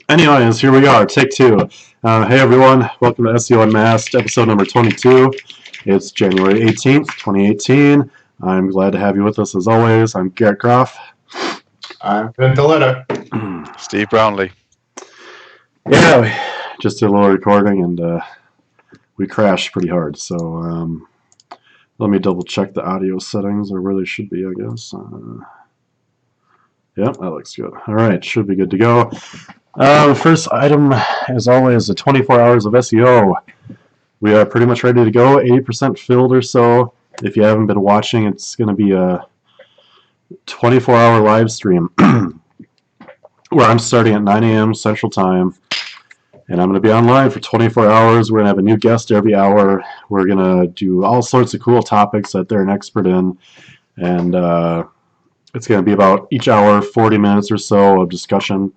Anyways, here we are, take two. Hey everyone, welcome to SEO Unmasked, episode number 22. It's January 18th, 2018. I'm glad to have you with us as always. I'm Garrett Groff. I'm Untitled. Steve Brownlee. Yeah, we just did a little recording and we crashed pretty hard, so let me double check the audio settings, or where they should be, I guess. Yep, that looks good. Alright, should be good to go. First item, as always, the 24 hours of SEO. We are pretty much ready to go, 80% filled or so. If you haven't been watching, it's going to be a 24-hour live stream where I'm starting at 9 a.m. Central Time, and I'm going to be online for 24 hours. We're going to have a new guest every hour. We're going to do all sorts of cool topics that they're an expert in, and it's going to be about each hour, 40 minutes or so of discussion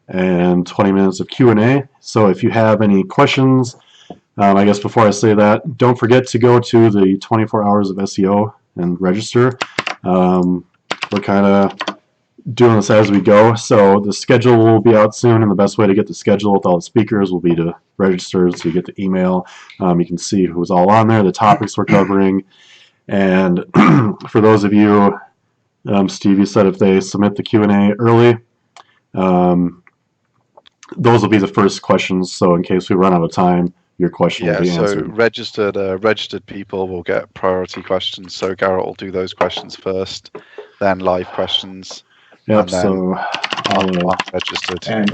and 20 minutes of Q&A. So if you have any questions, I guess before I say that, don't forget to go to the 24 hours of SEO and register. We're kind of doing this as we go, so the schedule will be out soon, and the best way to get the schedule with all the speakers will be to register, so you get the email. You can see who's all on there, the topics we're covering, and for those of you, Steve, you said if they submit the Q&A early, those will be the first questions, so in case we run out of time, your question will be answered. So registered people will get priority questions, so Garrett will do those questions first, then live questions. Yep, so registered. And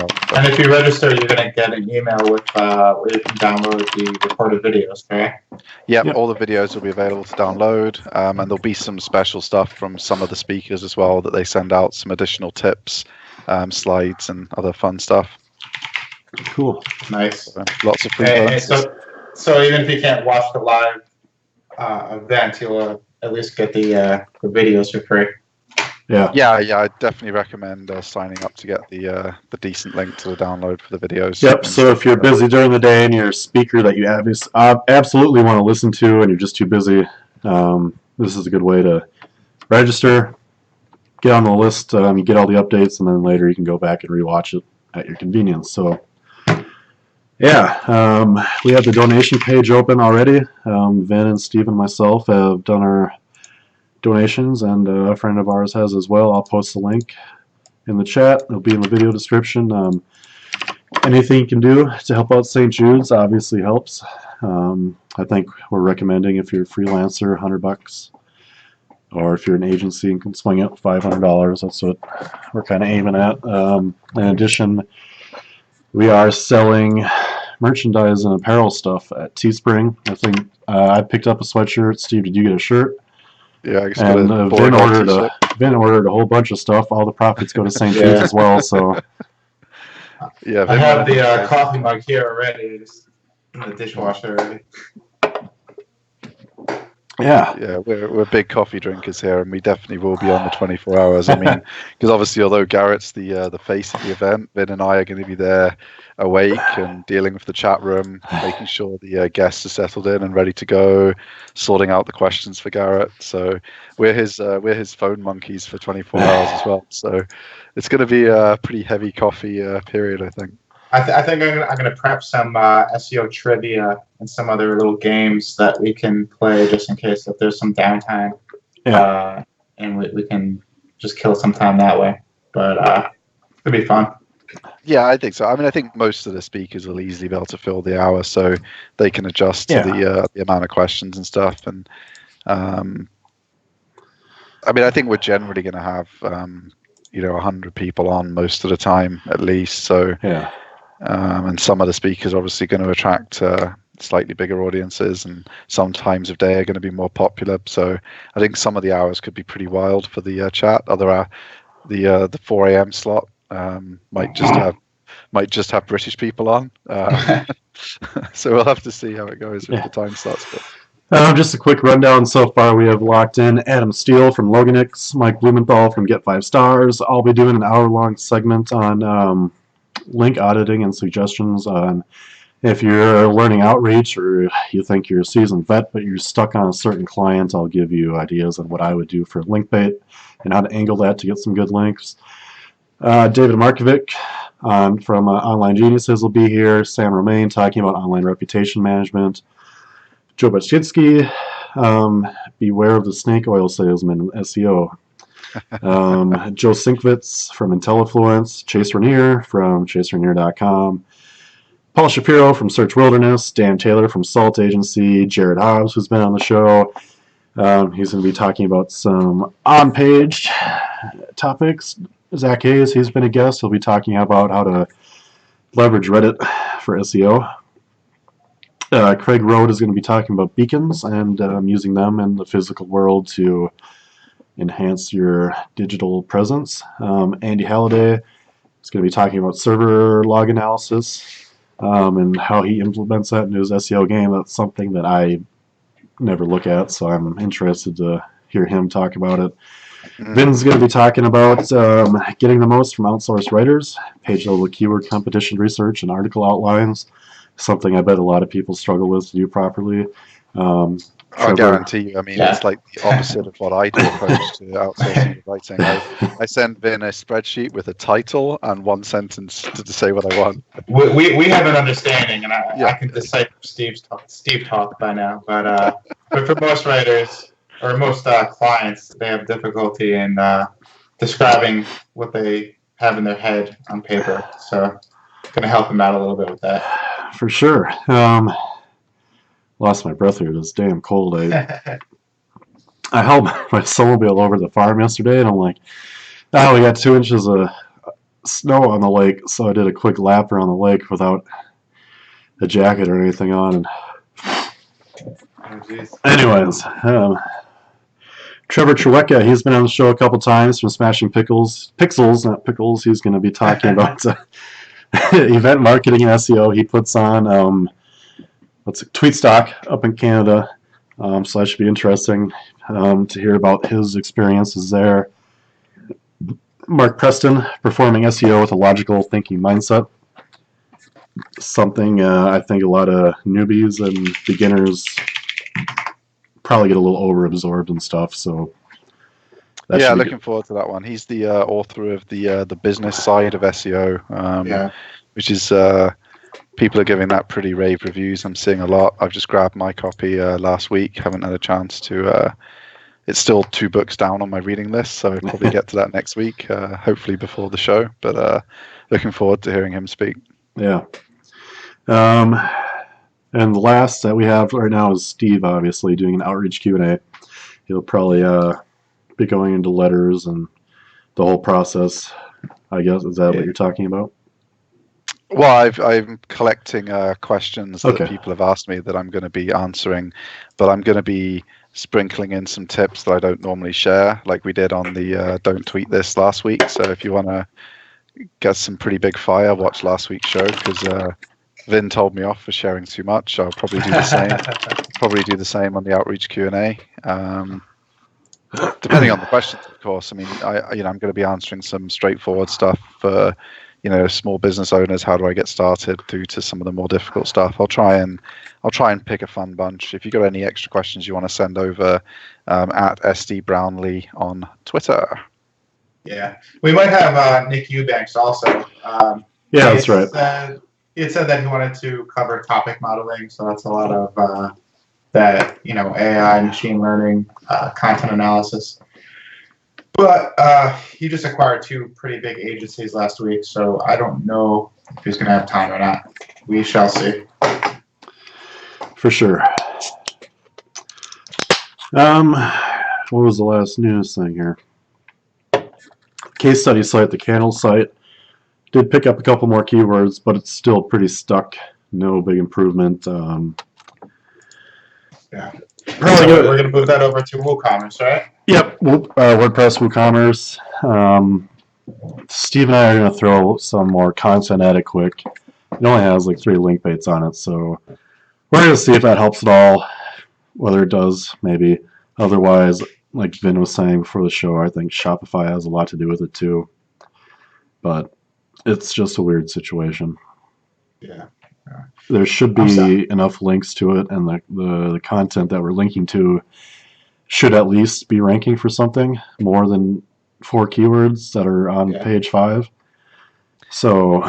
if you register, you're going to get an email with where you can download the recorded videos, correct? Yep, all the videos will be available to download, and there'll be some special stuff from some of the speakers as well that they send out, some additional tips, slides, and other fun stuff. Cool. Nice. So, lots of free bonuses. So even if you can't watch the live event, you'll at least get the videos for free. Yeah, I definitely recommend signing up to get the decent link to the download for the videos. Yep, so if you're busy during the day and you're a speaker that you absolutely want to listen to and you're just too busy, this is a good way to register, get on the list, you get all the updates, and then later you can go back and rewatch it at your convenience. So yeah, we have the donation page open already. Vin and Steve and myself have done our donations, and a friend of ours has as well. I'll post the link in the chat. It'll be in the video description. Anything you can do to help out St. Jude's obviously helps. I think we're recommending, if you're a freelancer, $100, or if you're an agency and can swing out $500. That's what we're kind of aiming at. In addition, we are selling merchandise and apparel stuff at Teespring. I think I picked up a sweatshirt. Steve, did you get a shirt? Yeah, I guess. And Vin ordered a whole bunch of stuff. All the profits go to St. Jude's as well. So yeah, I have the coffee mug here already. It's in the dishwasher already. Yeah, we're big coffee drinkers here, and we definitely will be on the 24 hours. I mean, because obviously, although Garrett's the face of the event, Vin and I are going to be there awake and dealing with the chat room, making sure the guests are settled in and ready to go, sorting out the questions for Garrett. So we're his phone monkeys for 24 hours as well. So it's going to be a pretty heavy coffee period, I think. I think I'm going to prep some SEO trivia and some other little games that we can play just in case if there's some downtime. yeah, And we can just kill some time that way. But it'll be fun. Yeah, I think so. I mean, I think most of the speakers will easily be able to fill the hour, so they can adjust to the amount of questions and stuff. And I mean, I think we're generally going to have 100 people on most of the time at least. So yeah. And some of the speakers are obviously going to attract slightly bigger audiences, and some times of day are going to be more popular. So I think some of the hours could be pretty wild for the chat. The 4 a.m. slot might just have British people on. So we'll have to see how it goes with the time slots. But Just a quick rundown so far. We have locked in Adam Steele from Loganix, Mike Blumenthal from Get 5 Stars. I'll be doing an hour-long segment on link auditing and suggestions on if you're learning outreach or you think you're a seasoned vet but you're stuck on a certain client. I'll give you ideas on what I would do for link bait and how to angle that to get some good links. David Markovic from Online Geniuses will be here. Sam Romain talking about online reputation management. Joe Baczynski, beware of the snake oil salesman in SEO. Joe Sinkwitz from IntelliFluence. Chase Rainier from ChaseRainier.com. Paul Shapiro from Search Wilderness. Dan Taylor from Salt Agency. Jared Hobbs, who's been on the show. He's going to be talking about some on-page topics. Zach Hayes, he's been a guest. He'll be talking about how to leverage Reddit for SEO. Craig Rode is going to be talking about beacons and using them in the physical world to enhance your digital presence. Andy Halliday is going to be talking about server log analysis and how he implements that in his SEO game. That's something that I never look at, so I'm interested to hear him talk about it. Vin's going to be talking about getting the most from outsourced writers, page-level keyword competition research, and article outlines, something I bet a lot of people struggle with to do properly. I guarantee you, it's like the opposite of what I do opposed to outsourcing writing. I send Vin a spreadsheet with a title and one sentence to say what I want. We have an understanding, and I can decipher Steve talk by now. But for most writers or most clients, they have difficulty in describing what they have in their head on paper. So, going to help them out a little bit with that. For sure. Lost my breath here. It's damn cold. I held my snowmobile over the farm yesterday, and I'm like, we got 2 inches of snow on the lake, so I did a quick lap around the lake without a jacket or anything on. Anyways, Trevor Trewecka, he's been on the show a couple times from Smashing Pixels, not Pickles. He's going to be talking about event marketing and SEO. He puts on Tweetstock up in Canada, so that should be interesting to hear about his experiences there. Mark Preston, performing SEO with a logical thinking mindset. Something I think a lot of newbies and beginners probably get a little over-absorbed and stuff. So looking forward to that one. He's the author of the business side of SEO, which is people are giving that pretty rave reviews. I'm seeing a lot. I've just grabbed my copy last week. Haven't had a chance to. It's still 2 books down on my reading list, so I'll probably get to that next week, hopefully before the show. But looking forward to hearing him speak. Yeah. And the last that we have right now is Steve, obviously, doing an outreach Q&A. He'll probably be going into letters and the whole process, I guess. Is that what you're talking about? Well, I'm collecting questions that people have asked me that I'm going to be answering, but I'm going to be sprinkling in some tips that I don't normally share, like we did on the Don't Tweet This last week. So if you want to get some pretty big fire, watch last week's show, because Vin told me off for sharing too much. I'll probably do the same. On the outreach Q&A. Depending on the questions, of course. I mean, I'm going to be answering some straightforward stuff for small business owners. How do I get started? Through to some of the more difficult stuff. I'll try and pick a fun bunch. If you got any extra questions you want to send over, at SD Brownlee on Twitter. Yeah, we might have Nick Eubanks also. That's right. He had said that he wanted to cover topic modeling, so that's a lot of that AI, machine learning, content analysis. But he just acquired 2 pretty big agencies last week, so I don't know if he's going to have time or not. We shall see. For sure. What was the last news thing here? Case study site, the Candle site, did pick up a couple more keywords, but it's still pretty stuck. No big improvement. Yeah. We're going to move that over to WooCommerce, right? Yep, WordPress, WooCommerce. Steve and I are going to throw some more content at it quick. It only has like 3 link baits on it, so we're going to see if that helps at all. Whether it does, maybe. Otherwise, like Vin was saying before the show, I think Shopify has a lot to do with it too. But it's just a weird situation. Yeah. There should be enough links to it, and the content that we're linking to should at least be ranking for something more than 4 keywords that are on page 5. So,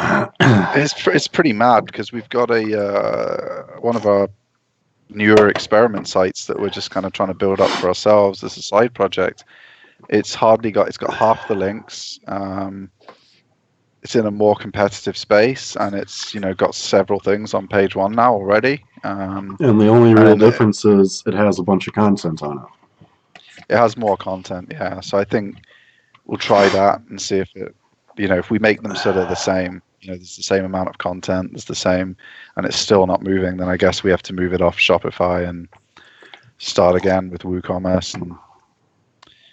It's pretty mad because we've got a one of our newer experiment sites that we're just kind of trying to build up for ourselves as a side project. It's got half the links. It's in a more competitive space, and it's got several things on page one now already. and the only real difference is it has a bunch of content on it. It has more content, yeah. So I think we'll try that and see if it, if we make them sort of the same, there's the same amount of content, there's the same, and it's still not moving, then I guess we have to move it off Shopify and start again with WooCommerce. And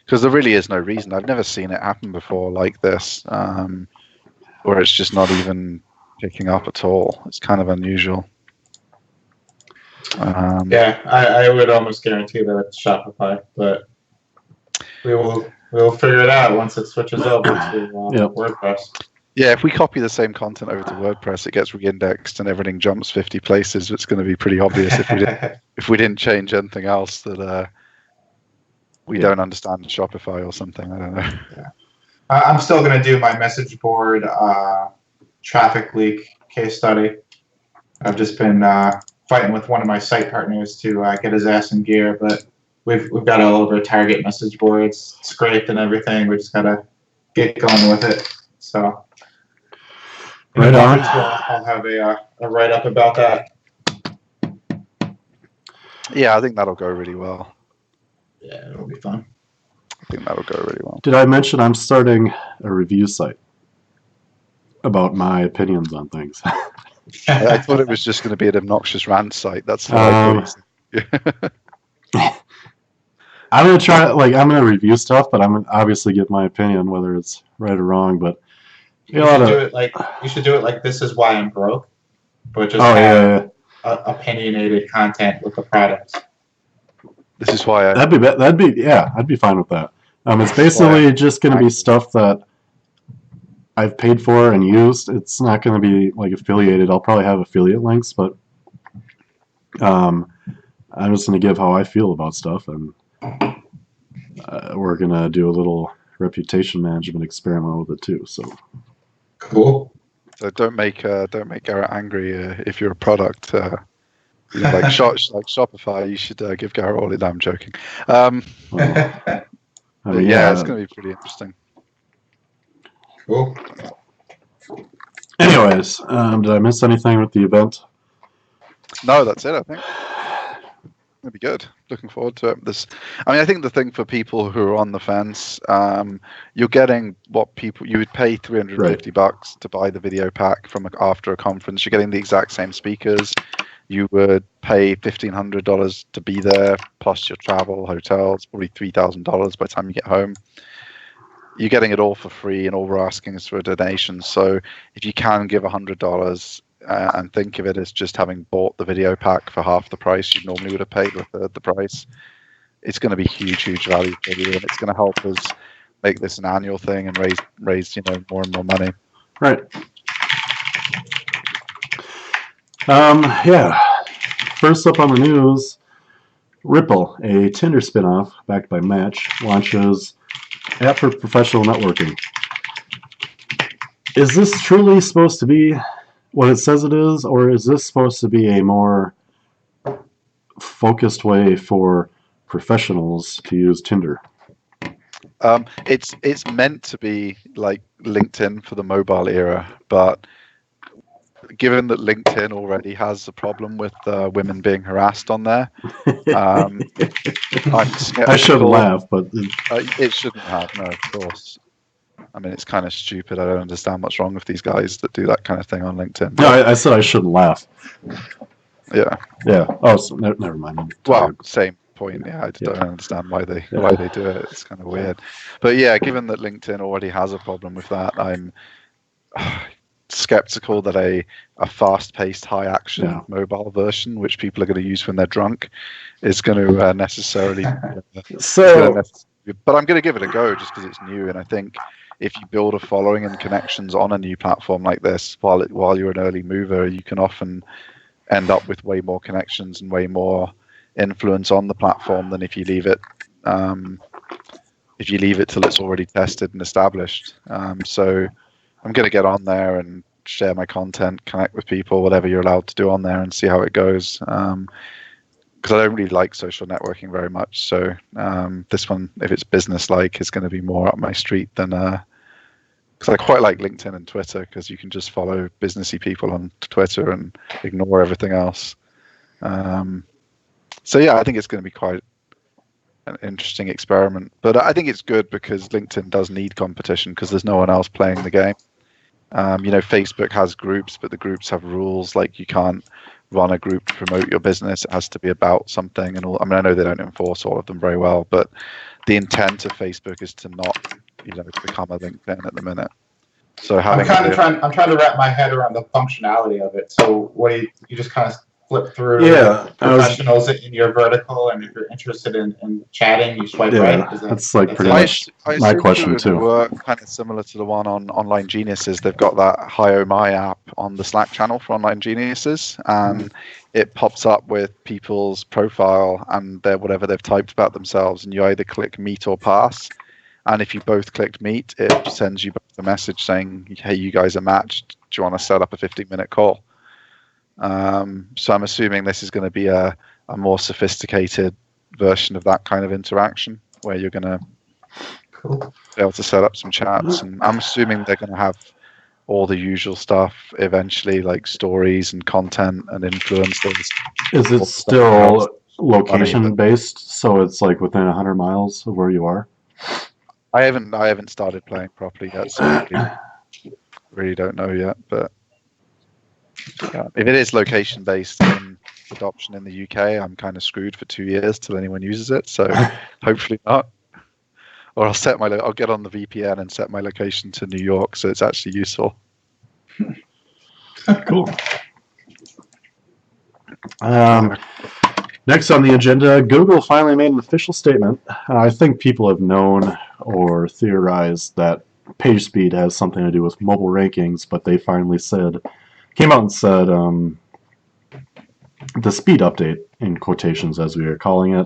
because there really is no reason. I've never seen it happen before like this, where it's just not even picking up at all. It's kind of unusual. Yeah, I would almost guarantee that it's Shopify, but we'll figure it out once it switches over to WordPress. Yeah, if we copy the same content over to WordPress, it gets re-indexed and everything jumps 50 places. It's going to be pretty obvious if we didn't change anything else that we don't understand Shopify or something. I don't know. Yeah. I'm still going to do my message board traffic leak case study. I've just been fighting with one of my site partners to get his ass in gear, but we've got all over target message boards scraped and everything. We just got to get going with it. So, right on. I'll have a write up about that. Yeah, I think that'll go really well. Yeah, it'll be fun. I think that'll go really well. Did I mention I'm starting a review site about my opinions on things? I thought it was just going to be an obnoxious rant site. That's how I thought. I'm gonna try. I'm gonna review stuff, but I'm gonna obviously give my opinion whether it's right or wrong. But you should do it like this is why I'm broke, but just opinionated content with the products. This is why I'd be fine with that. It's basically just going to be stuff that I've paid for and used. It's not going to be affiliated. I'll probably have affiliate links, but I'm just going to give how I feel about stuff, and we're going to do a little reputation management experiment with it too. So cool. So don't make Garrett angry if you're a product. Like Shopify, you should give Garrett all it. I'm joking. It's going to be pretty interesting. Cool. Anyways, did I miss anything with the event? No, that's it. I think it'll be good. Looking forward to it. I think the thing for people who are on the fence, you're getting what you would pay $350 to buy the video pack after a conference. You're getting the exact same speakers. You would pay $1,500 to be there, plus your travel, hotels, probably $3,000 by the time you get home. You're getting it all for free, and all we're asking is for a donation. So if you can give $100 and think of it as just having bought the video pack for half the price you normally would have paid, or a third the price, it's going to be huge value for you, and it's going to help us make this an annual thing and raise more and more money. Right. First up on the news, Ripple, a Tinder spinoff backed by Match, launches app for professional networking. Is this truly supposed to be what it says it is, or is this supposed to be a more focused way for professionals to use Tinder? It's meant to be like LinkedIn for the mobile era, but given that LinkedIn already has a problem with women being harassed on there, I'm skeptical. I shouldn't laugh, but it shouldn't have. No, of course. I mean, it's kind of stupid. I don't understand what's wrong with these guys that do that kind of thing on LinkedIn. No, I said I shouldn't laugh. Yeah. Oh, so never mind. Well, same point. Yeah, I don't understand why they do it. It's kind of weird. But yeah, given that LinkedIn already has a problem with that, I'm skeptical that a fast-paced, high-action mobile version, which people are going to use when they're drunk, is going to necessarily. But I'm going to give it a go just because it's new, and I think if you build a following and connections on a new platform like this, while you're an early mover, you can often end up with way more connections and way more influence on the platform than if you leave it till it's already tested and established. So I'm going to get on there and share my content, connect with people, whatever you're allowed to do on there, and see how it goes. Because I don't really like social networking very much. So this one, if it's business-like, is going to be more up my street than... Because I quite like LinkedIn and Twitter, because you can just follow businessy people on Twitter and ignore everything else. So yeah, I think it's going to be quite an interesting experiment. But I think it's good because LinkedIn does need competition because there's no one else playing the game. Facebook has groups, but the groups have rules. Like you can't run a group to promote your business. It has to be about something and all. I mean, I know they don't enforce all of them very well, but the intent of Facebook is to not, become a LinkedIn at the minute. So I'm trying to wrap my head around the functionality of it. So what you just kind of flip through professionals in your vertical, and if you're interested in chatting, you swipe right. That's like pretty much my question too. Work kind of similar to the one on Online Geniuses. They've got that Hi My app on the Slack channel for Online Geniuses, and it pops up with people's profile and whatever they've typed about themselves, and you either click meet or pass. And if you both clicked meet, it sends you both a message saying, hey, you guys are matched. Do you want to set up a 15-minute call? So I'm assuming this is going to be a more sophisticated version of that kind of interaction where you're going to be able to set up some chats. And I'm assuming they're going to have all the usual stuff eventually, like stories and content and influencers. Is it still location-based, so it's like within 100 miles of where you are? I haven't started playing properly yet, so I really don't know yet. But if it is location-based in adoption in the UK, I'm kind of screwed for 2 years till anyone uses it. So hopefully not. Or I'll get on the VPN and set my location to New York, so it's actually useful. Cool. Next on the agenda, Google finally made an official statement. I think people have known or theorized that page speed has something to do with mobile rankings, but they finally came out and said the speed update, in quotations as we are calling it,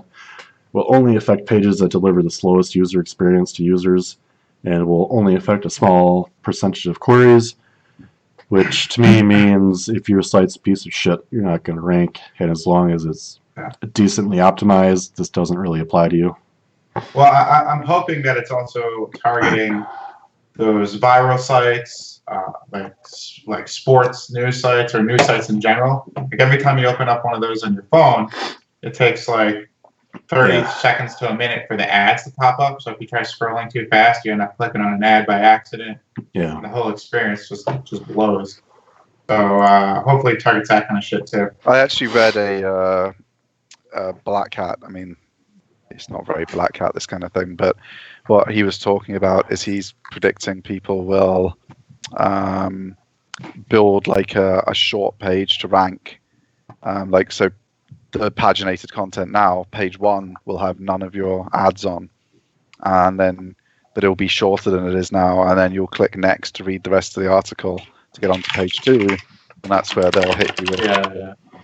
will only affect pages that deliver the slowest user experience to users, and will only affect a small percentage of queries, which to me means if your site's a piece of shit, you're not going to rank, and as long as it's decently optimized, this doesn't really apply to you. Well, I'm hoping that it's also targeting those viral sites, like sports news sites or news sites in general. Like every time you open up one of those on your phone, it takes like 30 seconds to a minute for the ads to pop up. So if you try scrolling too fast, you end up clicking on an ad by accident. Yeah. And the whole experience just blows. So hopefully it targets that kind of shit too. I actually read a Black Hat. I mean, it's not very Black Hat, this kind of thing, but what he was talking about is he's predicting people will build like a short page to rank. So the paginated content now, page 1 will have none of your ads on, and then but it'll be shorter than it is now, and then you'll click next to read the rest of the article to get onto page 2, and that's where they'll hit you with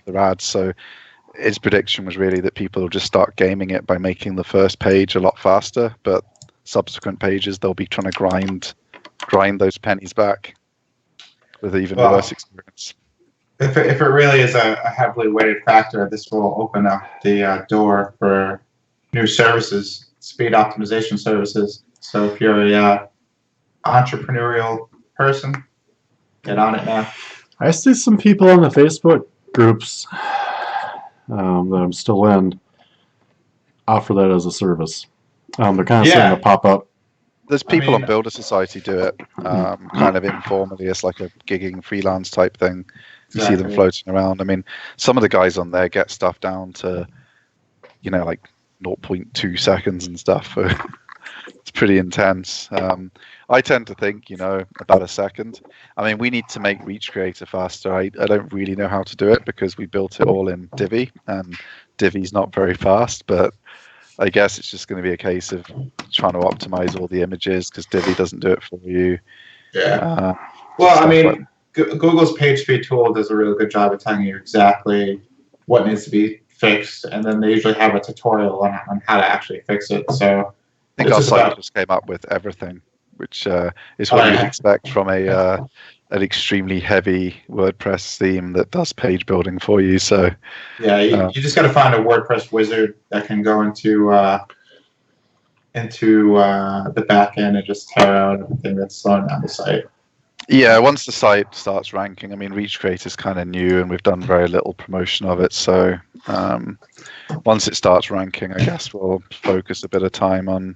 their ads. So his prediction was really that people will just start gaming it by making the first page a lot faster, but subsequent pages they'll be trying to grind those pennies back with even worse experience. If it really is a heavily weighted factor, this will open up the door for new services, speed optimization services. So if you're a entrepreneurial person, get on it now. I see some people on the Facebook groups that I'm still in offer that as a service. They're kind of starting to pop up. There's people on Builder Society do it kind of informally. It's like a gigging freelance type thing. You see them floating around. I mean, some of the guys on there get stuff down to, like 0.2 seconds and stuff. It's pretty intense. I tend to think, about a second. I mean, we need to make Reach Creator faster. I don't really know how to do it because we built it all in Divi, and Divi's not very fast, but I guess it's just going to be a case of trying to optimize all the images because Divi doesn't do it for you. Yeah. Well, I mean, Google's page speed tool does a really good job of telling you exactly what needs to be fixed, and then they usually have a tutorial on how to actually fix it. So I think our site just came up with everything. which is what you'd expect from an extremely heavy WordPress theme that does page building for you. So yeah, you just got to find a WordPress wizard that can go into the back end and just tear out everything that's slowing down the site. Yeah, once the site starts ranking, I mean, Reach Create is kind of new, and we've done very little promotion of it. So once it starts ranking, I guess we'll focus a bit of time on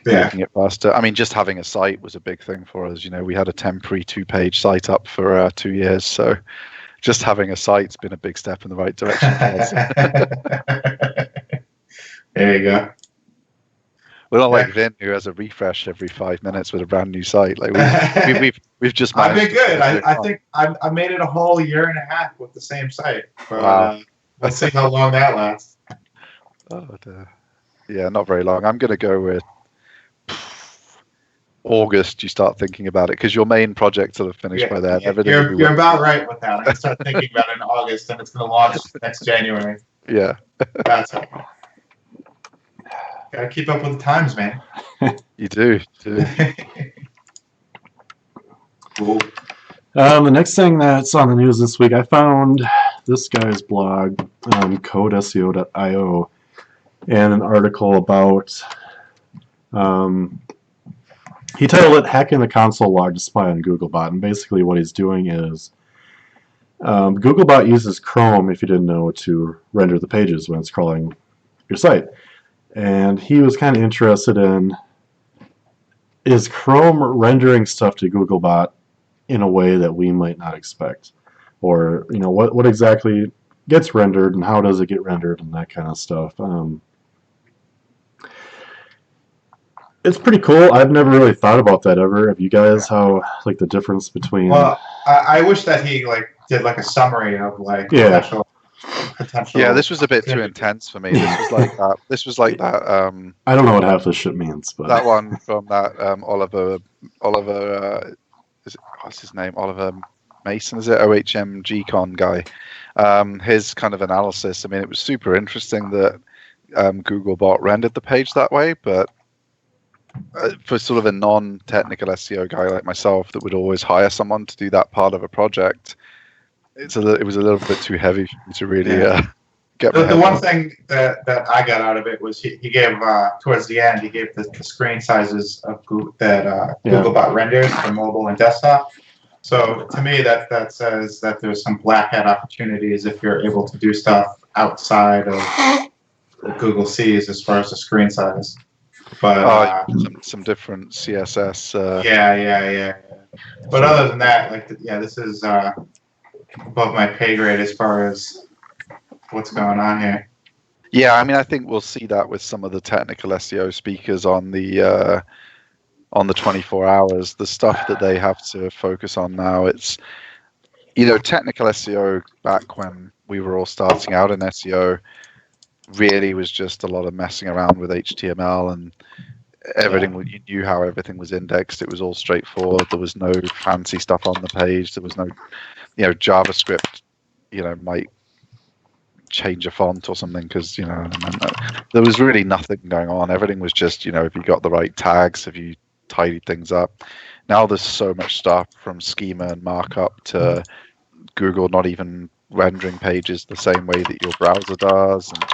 making it faster. I mean, just having a site was a big thing for us. We had a temporary 2-page site up for 2 years, so just having a site's been a big step in the right direction for us. There you go. We're not like Vin, who has a refresh every 5 minutes with a brand new site. Like we've just I've managed. been good. I think I made it a whole 1.5 years with the same site. But, wow. Let's see how long that lasts. Oh dear. Yeah, not very long. I'm going to go with August. You start thinking about it because your main projects will have finished by then. You're about right with that. I'm going to start thinking about it in August, and it's going to launch next January. Yeah. That's it. Gotta keep up with the times, man. You do. Cool. The next thing that's on the news this week, I found this guy's blog, codeseo.io, and an article about, he titled it Hacking the Console Log to Spy on Googlebot, and basically what he's doing is, Googlebot uses Chrome, if you didn't know, to render the pages when it's crawling your site. And he was kind of interested in, is Chrome rendering stuff to Googlebot in a way that we might not expect? Or, what exactly gets rendered and how does it get rendered and that kind of stuff. It's pretty cool. I've never really thought about that ever. Have you guys, how, like, the difference between... Well, I wish that he, did, a summary of, potential... Yeah, this was a bit too intense for me. This was like that. I don't know what half this shit means, but that one from that Oliver. What's his name? Oliver Mason, is it? OHMGCon guy. His kind of analysis. I mean, it was super interesting that Googlebot rendered the page that way, but for sort of a non-technical SEO guy like myself that would always hire someone to do that part of a project, it was a little bit too heavy for me to really get my head The one on. thing that I got out of it was he gave, towards the end, he gave the screen sizes of Googlebot renders for mobile and desktop. So to me, that says that there's some black hat opportunities if you're able to do stuff outside of what Google sees as far as the screen size. But some different CSS. Yeah. But other than that, this is above my pay grade as far as what's going on here. Yeah, I mean, I think we'll see that with some of the technical SEO speakers on the 24 hours. The stuff that they have to focus on now, it's technical SEO back when we were all starting out in SEO really was just a lot of messing around with HTML and everything. You knew how everything was indexed. It was all straightforward. There was no fancy stuff on the page. There was no JavaScript might change a font or something because there was really nothing going on. Everything was just if you got the right tags, if you tidied things up. Now there's so much stuff from schema and markup to Google not even rendering pages the same way that your browser does, and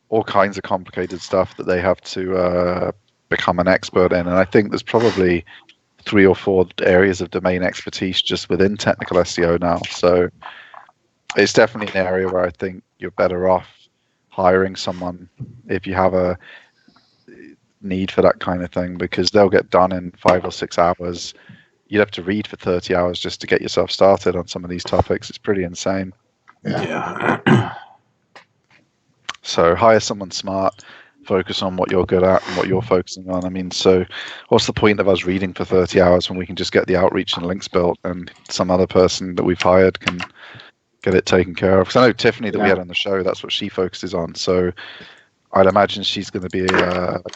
all kinds of complicated stuff that they have to become an expert in. And I think there's probably 3 or 4 areas of domain expertise just within technical SEO now. So it's definitely an area where I think you're better off hiring someone if you have a need for that kind of thing, because they'll get done in 5 or 6 hours. You'd have to read for 30 hours just to get yourself started on some of these topics. It's pretty insane. Yeah. So hire someone smart, focus on what you're good at and what you're focusing on. I mean, so what's the point of us reading for 30 hours when we can just get the outreach and links built and some other person that we've hired can get it taken care of? Because I know Tiffany that we had on the show, that's what she focuses on. So I'd imagine she's going to be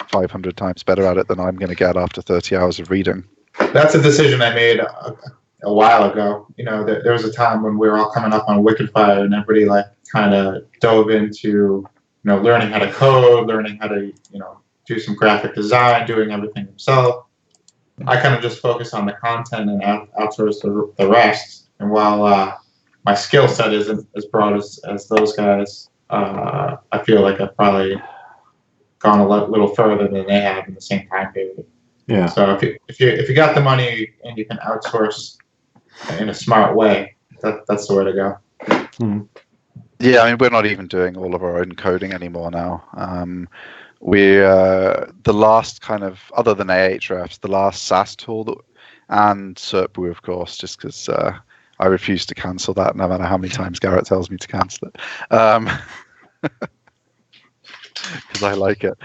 500 times better at it than I'm going to get after 30 hours of reading. That's a decision I made a while ago. There was a time when we were all coming up on Wikifire and everybody kind of dove into learning how to code, learning how to do some graphic design, doing everything himself. I kind of just focus on the content and outsource the rest. And while my skill set isn't as broad as those guys, I feel like I've probably gone a little further than they have in the same time period. Yeah. So if you got the money and you can outsource in a smart way, that's the way to go. Hmm. Yeah, I mean, we're not even doing all of our own coding anymore now. We're the last kind of, other than Ahrefs, the last SaaS tool that, and SERPWoo, of course, just because I refuse to cancel that no matter how many times Garrett tells me to cancel it, because I like it.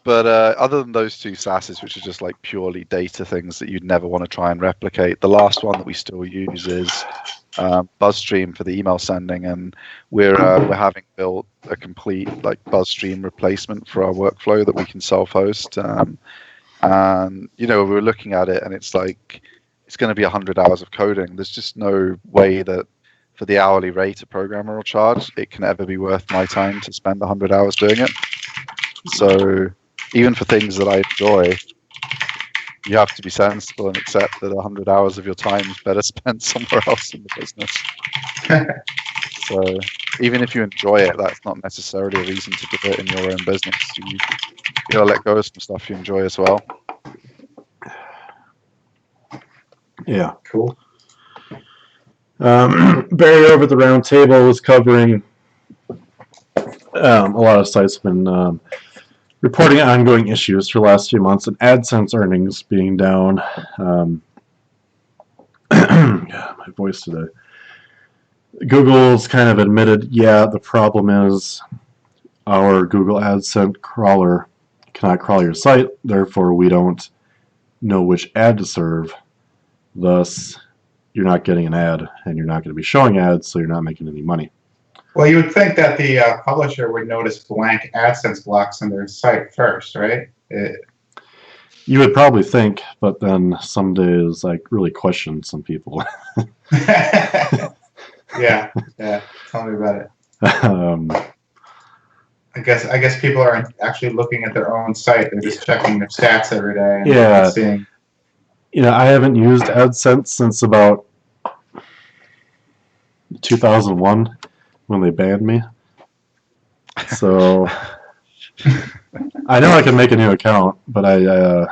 But other than those two SaaSes, which are just like purely data things that you'd never want to try and replicate, the last one that we still use is BuzzStream for the email sending, and we're having built a complete like BuzzStream replacement for our workflow that we can self-host. And we were looking at it, and it's like it's going to be 100 hours of coding. There's just no way that for the hourly rate a programmer will charge, it can ever be worth my time to spend 100 hours doing it. So even for things that I enjoy, you have to be sensible and accept that 100 hours of your time is better spent somewhere else in the business. So even if you enjoy it, that's not necessarily a reason to do it in your own business. You gotta let go of some stuff you enjoy as well. Yeah. Cool. Barry over at the round table was covering a lot of sites have been reporting ongoing issues for the last few months, and AdSense earnings being down. My voice today. Google's kind of admitted, the problem is our Google AdSense crawler cannot crawl your site, therefore we don't know which ad to serve. Thus, you're not getting an ad, and you're not going to be showing ads, so you're not making any money. Well, you would think that the publisher would notice blank AdSense blocks on their site first, right? You would probably think, but then some days, really question some people. Yeah. Tell me about it. I guess people aren't actually looking at their own site; they're just checking their stats every day and seeing. I haven't used AdSense since about 2001 when they banned me. So I know I can make a new account, but the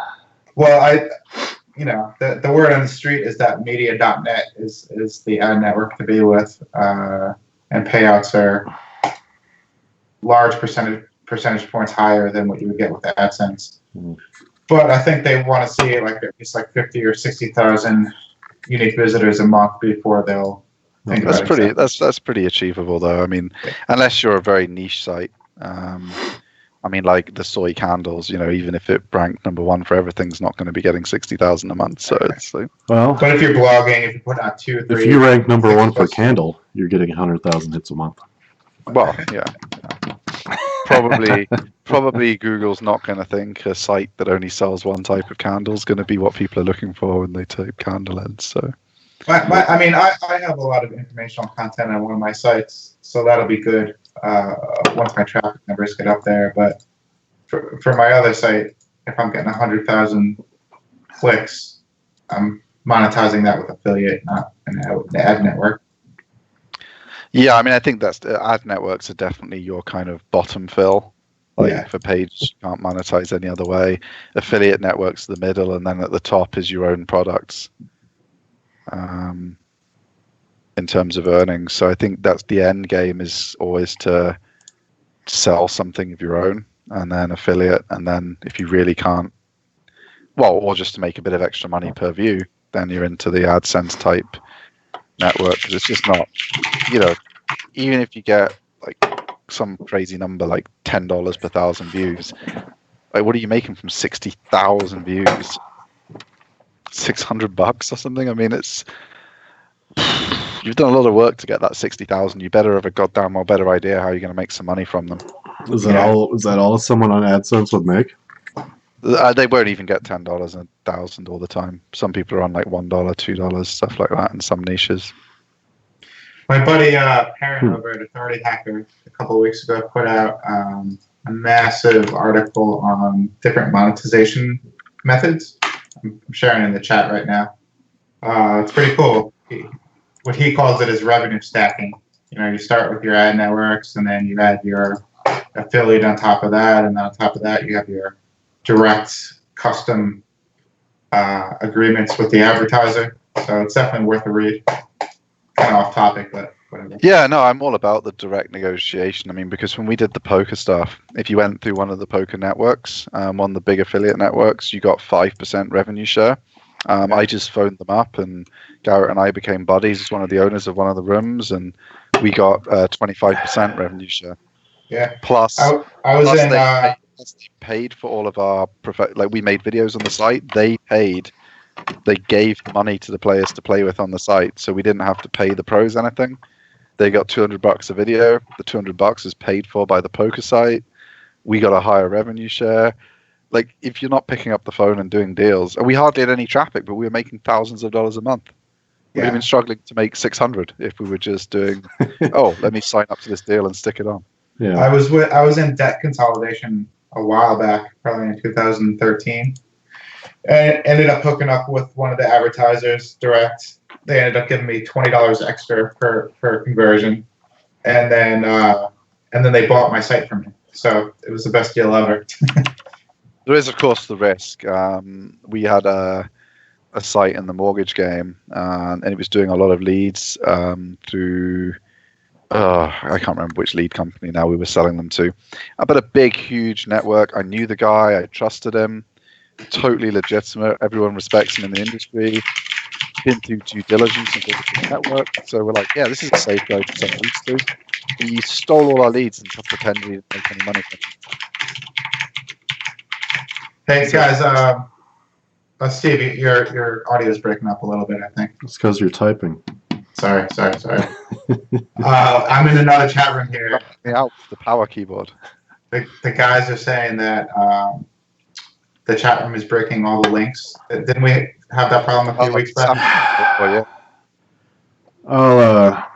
word on the street is that media.net is the ad network to be with, and payouts are large percentage points higher than what you would get with AdSense. Mm-hmm. But I think they want to see at least 50 or 60,000 unique visitors a month before they'll think about it. That's pretty achievable though. I mean, unless you're a very niche site. I mean, like the soy candles, even if it ranked number one for everything's not going to be getting 60,000 a month. So it's like, but if you're blogging, if you put out 2 or 3, if you rank number one for candle, you're getting 100,000 hits a month. Well, yeah. Probably Google's not going to think a site that only sells one type of candle is going to be what people are looking for when they type candle in. So, I have a lot of informational content on one of my sites, so that'll be good once my traffic numbers get up there. But for my other site, if I'm getting 100,000 clicks, I'm monetizing that with affiliate, not an ad network. Yeah, I mean, I think that's ad networks are definitely your kind of bottom fill. For pages, you can't monetize any other way. Affiliate networks the middle, and then at the top is your own products. In terms of earnings, so I think that's the end game is always to sell something of your own, and then affiliate, and then if you really can't, or just to make a bit of extra money per view, then you're into the AdSense type network, because it's just not, even if you get like some crazy number like $10 per 1,000 views, like what are you making from 60,000 views? $600 or something? I mean, you've done a lot of work to get that 60,000. You better have a goddamn well better idea how you're going to make some money from them. Is that all someone on AdSense would make? They won't even get $10 and 1,000 all the time. Some people are on like $1, $2, stuff like that in some niches. My buddy Perrin over at Authority Hacker a couple of weeks ago put out a massive article on different monetization methods. I'm sharing in the chat right now. It's pretty cool. What he calls it is revenue stacking. You start with your ad networks, and then you add your affiliate on top of that, and then on top of that, you have your direct custom agreements with the advertiser. So it's definitely worth a read. Kind of off topic, but whatever. Yeah, no, I'm all about the direct negotiation. I mean, because when we did the poker stuff, if you went through one of the poker networks, one of the big affiliate networks, you got 5% revenue share. I just phoned them up, and Garrett and I became buddies as one of the owners of one of the rooms, and we got 25% revenue share. Yeah. Plus, I was plus in. they paid for all of our like we made videos on the site. They gave money to the players to play with on the site, so we didn't have to pay the pros anything. They got $200 a video. The $200 is paid for by the poker site. We got a higher revenue share. Like, if you're not picking up the phone and doing deals, and we hardly had any traffic, but we were making thousands of dollars a month. We'd have been struggling to make 600 if we were just doing, let me sign up to this deal and stick it on. Yeah. I was in debt consolidation a while back, probably in 2013, and ended up hooking up with one of the advertisers direct. They ended up giving me $20 extra per conversion, and then they bought my site from me. So it was the best deal ever. There is, of course, the risk. We had a site in the mortgage game, and it was doing a lot of leads through. I can't remember which lead company now we were selling them to, but a big, huge network. I knew the guy. I trusted him. Totally legitimate. Everyone respects him in the industry. Been through due diligence and built a network. So we're like, yeah, this is a safe guy to send leads to. He stole all our leads and pretended he didn't make any money from them. Hey guys, Steve, your audio is breaking up a little bit, I think. It's because you're typing. Sorry. I'm in another chat room here. Out the power keyboard. The guys are saying that the chat room is breaking all the links. Didn't we have that problem a few weeks back? I'll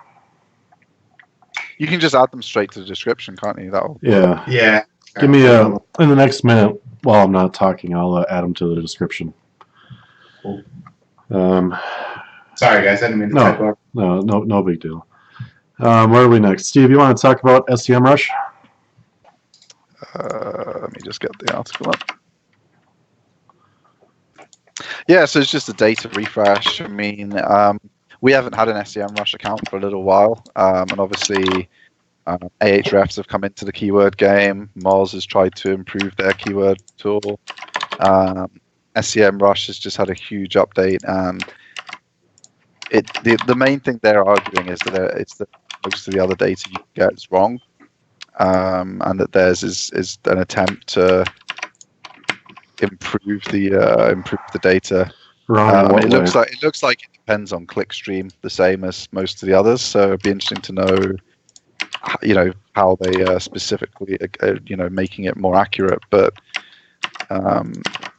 You can just add them straight to the description, can't you? That'll. yeah. Yeah. Give me in the next minute while I'm not talking, I'll add them to the description. Cool. Sorry guys, I didn't mean to type up. No big deal. Where are we next? Steve, you want to talk about SEMrush? Let me just get the article up. Yeah, so it's just a data refresh. I mean, we haven't had an SEMrush account for a little while, and obviously Ahrefs have come into the keyword game. Moz has tried to improve their keyword tool. SEMrush has just had a huge update, and the main thing they're arguing is that it's that most of the other data you get is wrong, and that theirs is an attempt to improve the data. It looks like it depends on clickstream, the same as most of the others. So it'd be interesting to know, how they specifically, making it more accurate. But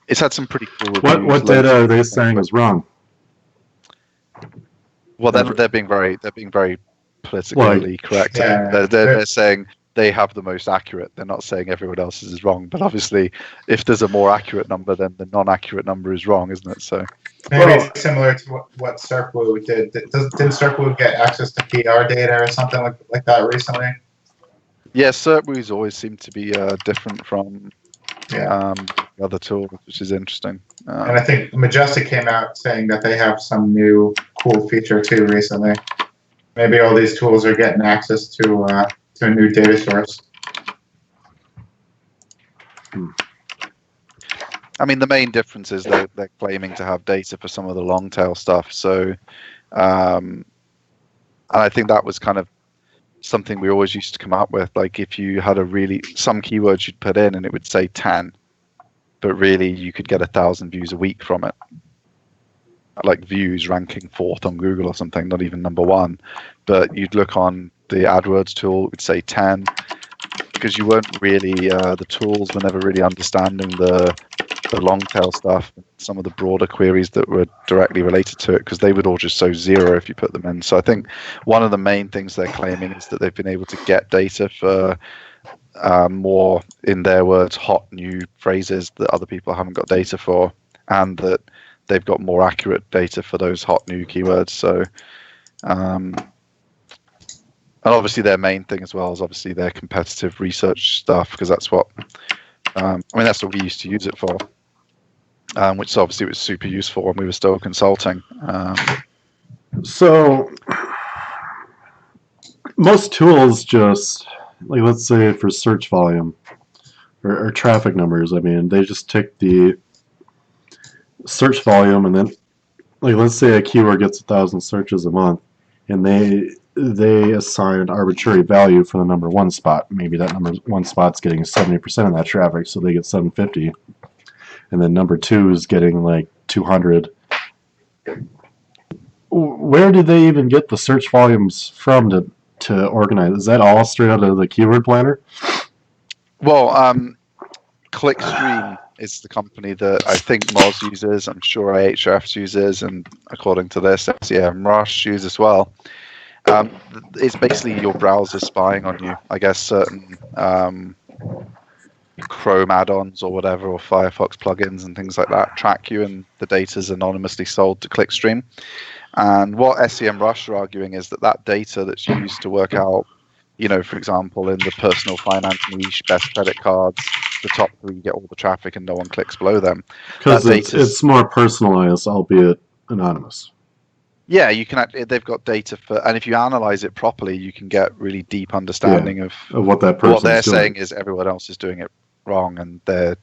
it's had some pretty cool reviews. What data are they saying is wrong? Well, they're being very politically correct. Yeah. They're saying they have the most accurate. They're not saying everyone else's is wrong. But obviously, if there's a more accurate number, then the non-accurate number is wrong, isn't it? So maybe it's similar to what Circloo did. Didn't Circloo get access to PR data or something like that recently? Yeah, Circloo's always seemed to be different from the other tools, which is interesting. And I think Majestic came out saying that they have some new cool feature too recently. Maybe all these tools are getting access to a new data source. I mean, the main difference is they're claiming to have data for some of the long tail stuff. So, and I think that was kind of something we always used to come up with. Like, if you had some keywords you'd put in and it would say 10, but really you could get 1,000 views a week from it. Like views ranking 4th on Google or something, not even number 1. But you'd look on the AdWords tool, it would say 10, because you weren't really, the tools were never really understanding the long tail stuff, some of the broader queries that were directly related to it, because they would all just show 0 if you put them in. So I think one of the main things they're claiming is that they've been able to get data for more, in their words, hot new phrases that other people haven't got data for. and that they've got more accurate data for those hot new keywords. So, and obviously their main thing as well is obviously their competitive research stuff, because that's what that's what we used to use it for, which obviously was super useful when we were still consulting. So most tools just, like, let's say for search volume or traffic numbers, I mean, they just take the search volume, and then, like, let's say a keyword gets 1,000 searches a month, and they assign an arbitrary value for the number one spot. Maybe that number one spot's getting 70% of that traffic, so they get 750, and then number two is getting like 200. Where did they even get the search volumes from to organize? Is that all straight out of the keyword planner? Well, Clickstream is the company that I think Moz uses. I'm sure Ahrefs uses, and according to this, SEOUnMasked use as well. It's basically your browser spying on you. I guess certain Chrome add-ons or whatever, or Firefox plugins and things like that track you, and the data is anonymously sold to Clickstream. And what SEOUnMasked are arguing is that data that's used to work out, for example, in the personal finance niche, best credit cards, the top 3 get all the traffic and no one clicks below them. Because it's more personalized, albeit anonymous. Yeah, you can. They've got data for, and if you analyze it properly, you can get really deep understanding of what that person. What they're saying is everyone else is doing it wrong, and they're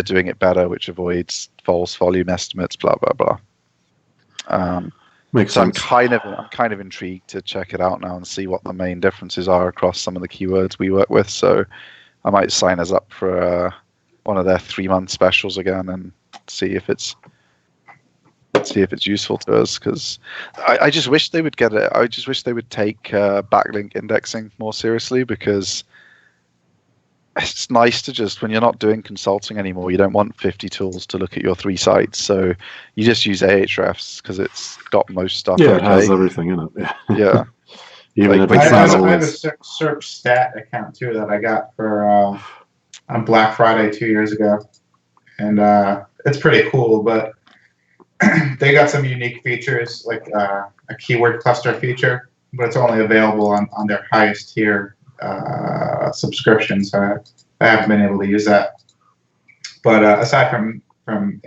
doing it better, which avoids false volume estimates. Blah blah blah. Makes so sense. I'm kind of intrigued to check it out now and see what the main differences are across some of the keywords we work with. So I might sign us up for one of their 3-month specials again and see if it's useful to us, because I just wish they would get it. I just wish they would take backlink indexing more seriously, because it's nice to just, when you're not doing consulting anymore, you don't want 50 tools to look at your 3 sites, so you just use Ahrefs because it's got most stuff. Yeah, it has everything in it. Yeah. Even if it's not I have a search stat account too that I got for on Black Friday 2 years ago, and it's pretty cool, but they got some unique features, like a keyword cluster feature, but it's only available on their highest tier subscription, so I haven't been able to use that. But aside from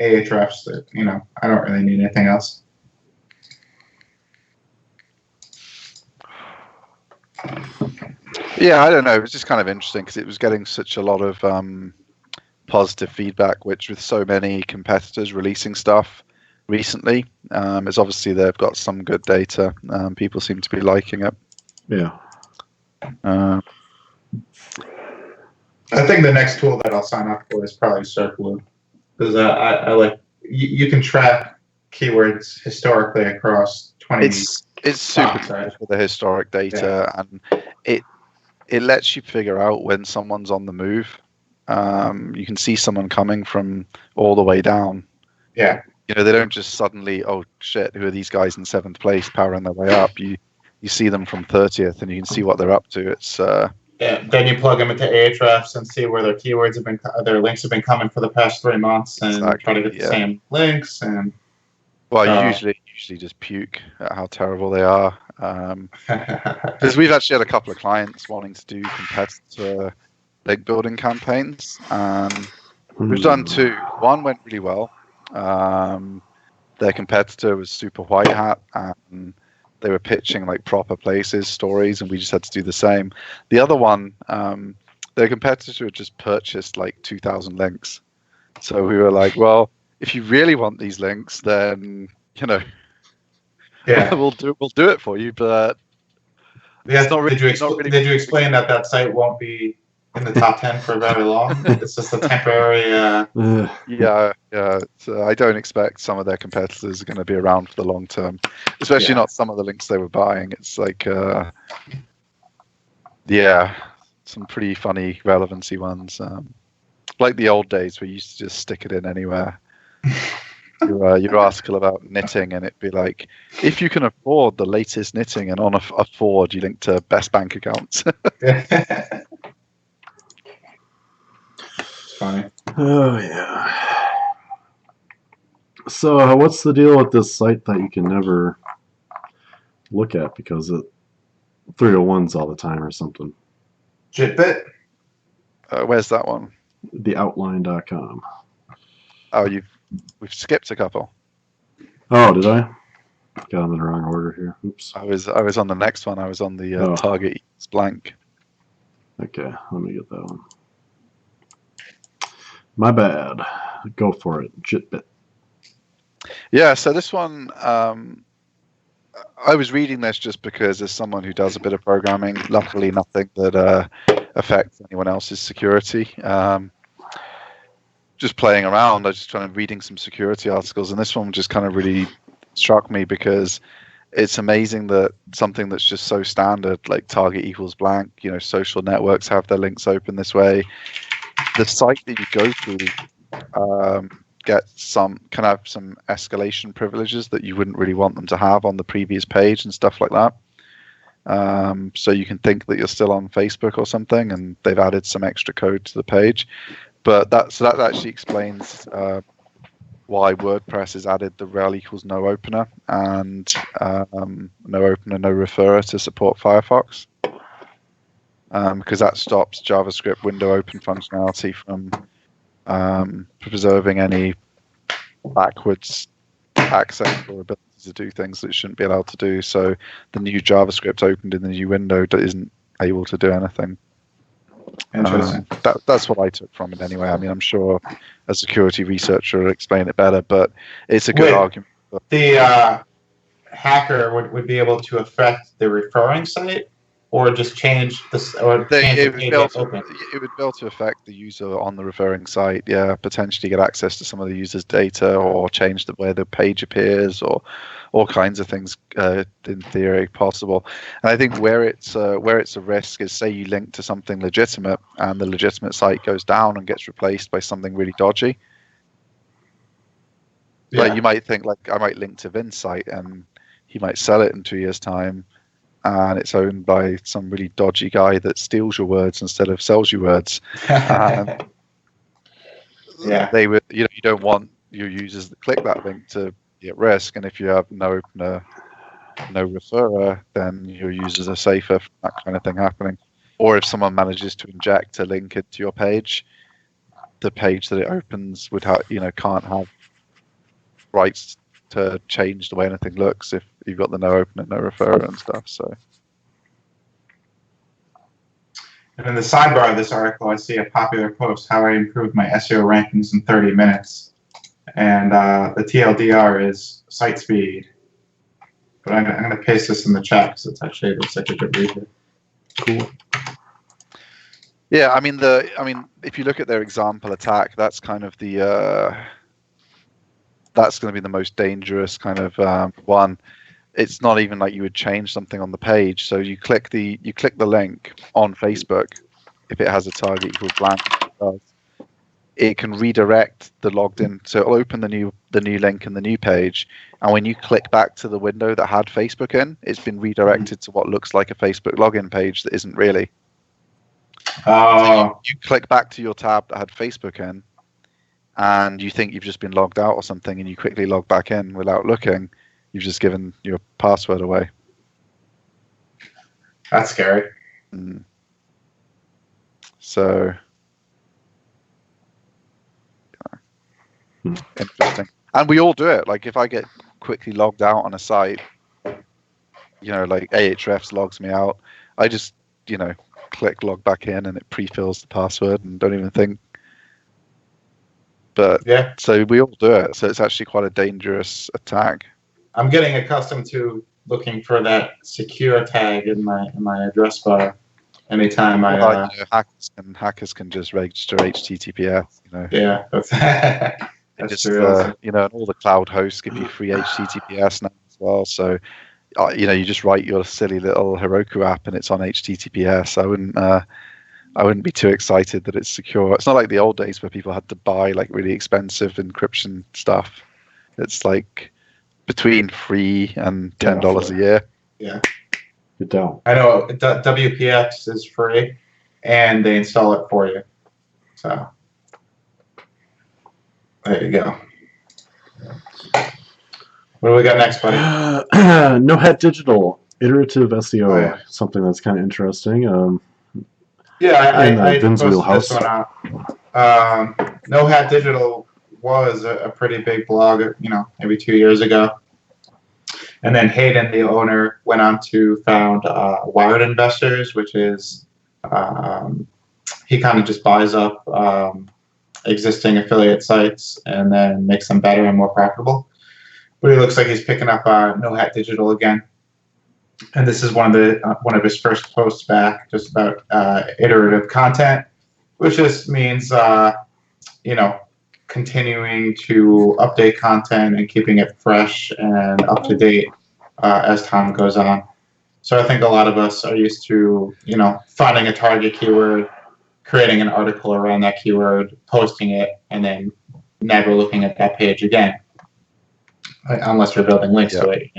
Ahrefs, I don't really need anything else. Yeah, I don't know. It was just kind of interesting because it was getting such a lot of positive feedback, which with so many competitors releasing stuff recently, is obviously they've got some good data. People seem to be liking it. Yeah. I think the next tool that I'll sign up for is probably Circloop, because I like you can track keywords historically across 20. It's super good for the historic data, and it lets you figure out when someone's on the move. You can see someone coming from all the way down. Yeah. They don't just suddenly, oh shit, who are these guys in 7th place powering their way up? You see them from 30th, and you can see what they're up to. It's then you plug them into Ahrefs and see where their keywords have been, their links have been coming for the past 3 months, and try to get the same links. And you usually just puke at how terrible they are. Because we've actually had a couple of clients wanting to do competitor link building campaigns. We've done 2. One went really well. Their competitor was super white hat, and they were pitching like proper places, stories, and we just had to do the same. The other one, their competitor had just purchased like 2,000 links. So we were like, well, if you really want these links, then we'll do it for you. But did you explain that site won't be in the top 10 for very long? It's just a temporary. Yeah. So I don't expect some of their competitors are going to be around for the long term, especially not some of the links they were buying. It's like, some pretty funny relevancy ones, like the old days where you used to just stick it in anywhere. Your article about knitting, and it'd be like, if you can afford the latest knitting, and on afford you link to best bank accounts. Funny. Oh yeah. So what's the deal with this site that you can never look at because it 301s all the time or something? Jitbit? Where's that one? TheOutline.com. Oh, we've skipped a couple. Oh, did I? Got them in the wrong order here. Oops. I was on the next one. I was on the target equals blank. Okay, let me get that one. My bad. Go for it. Jitbit. Yeah, so this one, I was reading this just because as someone who does a bit of programming, luckily nothing that affects anyone else's security. Just playing around, I was just trying to reading some security articles, and this one just kind of really struck me because it's amazing that something that's just so standard, like target equals blank, social networks have their links open this way. The site that you go through can have some escalation privileges that you wouldn't really want them to have on the previous page and stuff like that. So you can think that you're still on Facebook or something, and they've added some extra code to the page. But that actually explains why WordPress has added the rel equals no opener and no opener, no referrer to support Firefox. Because that stops JavaScript window open functionality from preserving any backwards access or ability to do things that it shouldn't be allowed to do. So the new JavaScript opened in the new window that isn't able to do anything. Interesting. That's what I took from it anyway. I mean, I'm sure a security researcher will explain it better, but it's a good argument. The hacker would be able to affect the referring site, or just change this, or change the page that's open. It would be able to affect the user on the referring site. Yeah, potentially get access to some of the user's data, or change the way the page appears, or all kinds of things. In theory, possible. And I think where it's a risk is, say you link to something legitimate, and the legitimate site goes down and gets replaced by something really dodgy. Yeah. Like you might think, like I might link to Vin's site, and he might sell it in 2 years' time, and it's owned by some really dodgy guy that steals your words instead of sells you words. Yeah. They would, you don't want your users that click that link to be at risk. And if you have no opener, no referrer, then your users are safer from that kind of thing happening. Or if someone manages to inject a link into your page, the page that it opens would have, can't have rights to change the way anything looks if you've got the no opener, no referrer and stuff. So, and in the sidebar of this article, I see a popular post: how I improved my SEO rankings in 30 minutes, and the TLDR is site speed. But I'm going to paste this in the chat because it actually looks like a good read. Cool. Yeah, I mean if you look at their example attack, that's kind of the that's going to be the most dangerous kind of one. It's not even like you would change something on the page. So you click the link on Facebook. If it has a target equals blank, it can redirect the logged in. So it'll open the new link in the new page, and when you click back to the window that had Facebook in, it's been redirected to what looks like a Facebook login page that isn't really. So you click back to your tab that had Facebook in, and you think you've just been logged out or something, and you quickly log back in without looking. You've just given your password away. That's scary. So, interesting. And we all do it. Like if I get quickly logged out on a site, like Ahrefs logs me out, I just, click log back in, and it pre-fills the password and don't even think. But yeah, so we all do it. So it's actually quite a dangerous attack. I'm getting accustomed to looking for that secure tag in my address bar anytime hackers can just register HTTPS. Yeah, that's true. And all the cloud hosts give you free HTTPS now as well. So you just write your silly little Heroku app, and it's on HTTPS. I wouldn't be too excited that it's secure. It's not like the old days where people had to buy like really expensive encryption stuff. It's like between $3 and $10 a year. Yeah. Good down. I know WPX is free, and they install it for you. So there you go. What do we got next, buddy? No Hat Digital, Iterative SEO, Oh, yeah. something that's kind of interesting. Yeah, I Vin's posted wheelhouse. this one out. No Hat Digital was a pretty big blog, maybe 2 years ago. And then Hayden, the owner, went on to found Wired Investors, which is he kind of just buys up existing affiliate sites and then makes them better and more profitable. But he looks like he's picking up No Hat Digital again. And this is one of his first posts back, just about iterative content, which just means continuing to update content and keeping it fresh and up to date as time goes on. So I think a lot of us are used to finding a target keyword, creating an article around that keyword, posting it, and then never looking at that page again, unless you're building links to it.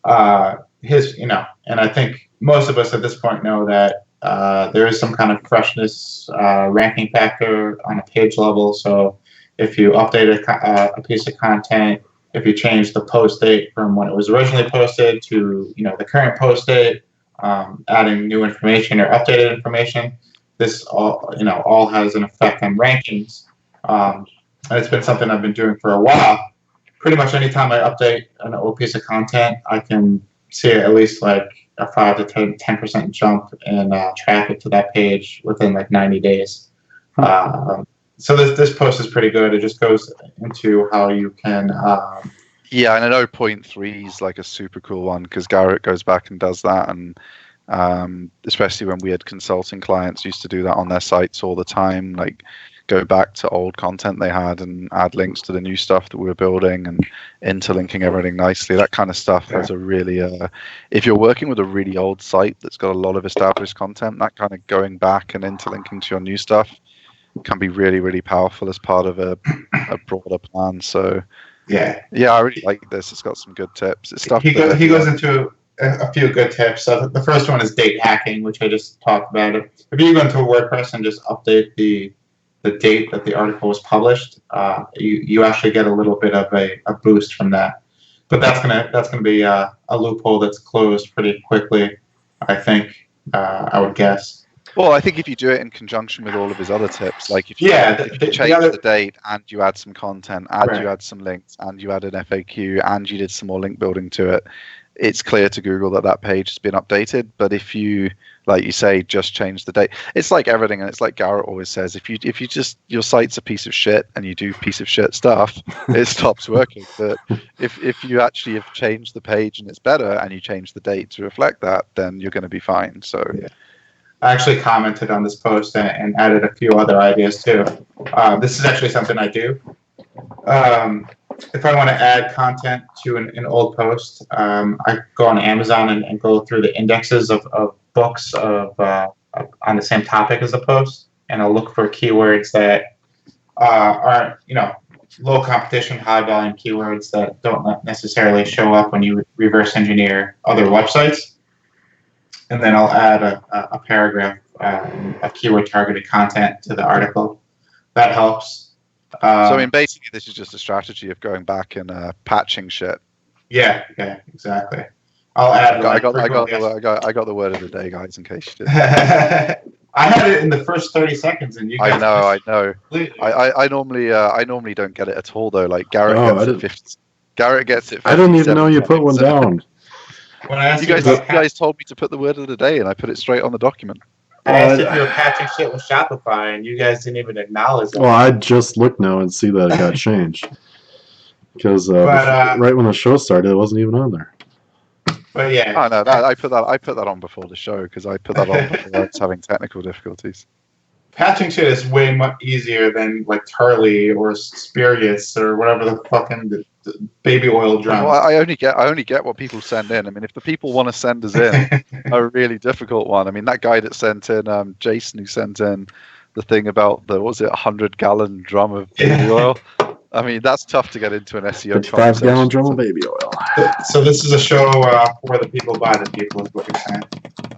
And I think most of us at this point know that there is some kind of freshness ranking factor on a page level. So if you update a piece of content, if you change the post date from when it was originally posted to the current post date, adding new information or updated information, this all has an effect on rankings. And it's been something I've been doing for a while. Pretty much anytime I update an old piece of content, I can see at least like a 5 to 10% jump in traffic to that page within like 90 days. So this post is pretty good. It just goes into how you can. Yeah, and I know point 3 is like a super cool one because Garrett goes back and does that, and especially when we had consulting clients used to do that on their sites all the time, like go back to old content they had and add links to the new stuff that we were building and interlinking everything nicely. That kind of stuff has a really, if you're working with a really old site that's got a lot of established content, that kind of going back and interlinking to your new stuff can be really, really powerful as part of a broader plan. So yeah, I really like this. It's got some good tips. It's stuff he goes into a few good tips. So the first one is date hacking, which I just talked about. If you go into WordPress and just update the date that the article was published, you actually get a little bit of a boost from that. But that's gonna be a loophole that's closed pretty quickly, I think. I would guess. Well, I think if you do it in conjunction with all of his other tips, like if you change the date and you add some content, you add some links, and you add an FAQ, and you did some more link building to it, it's clear to Google that page has been updated. But if you, like you say, just change the date, it's like everything, and it's like Garrett always says, if you just, your site's a piece of shit and you do piece of shit stuff, it stops working. But if you actually have changed the page and it's better, and you change the date to reflect that, then you're going to be fine. So yeah. I actually commented on this post and added a few other ideas too. This is actually something I do. If I want to add content to an old post, I go on Amazon and go through the indexes of books on the same topic as the post, and I'll look for keywords that are low competition, high volume keywords that don't necessarily show up when you reverse engineer other websites. And then I'll add a paragraph of keyword targeted content to the article. That helps. So I mean, basically, this is just a strategy of going back and patching shit. Yeah, exactly. I'll add. I got the word of the day, guys, in case you did. I had it in the first 30 seconds, and you guys. I know. I normally don't get it at all though. Like Garrett gets it. Garrett gets it. I didn't even know you put one down. When I asked you guys told me to put the word of the day, and I put it straight on the document. I asked if you were patching shit with Shopify, and you guys didn't even acknowledge it. Well, I just looked now and see that it got changed. Because right when the show started, it wasn't even on there. But yeah. Oh no, I put that on before the show because I put that on before I was having technical difficulties. Patching shit is way much easier than like Tarly or Spurious or whatever the fucking baby oil drum. Well, I only get what people send in. I mean, if the people want to send us in a really difficult one, I mean, that guy that sent in, Jason, who sent in the thing about the 100-gallon drum of baby oil. I mean, that's tough to get into an SEO. 5-gallon drum of baby oil. So this is a show where the people buy the people, is what you're saying.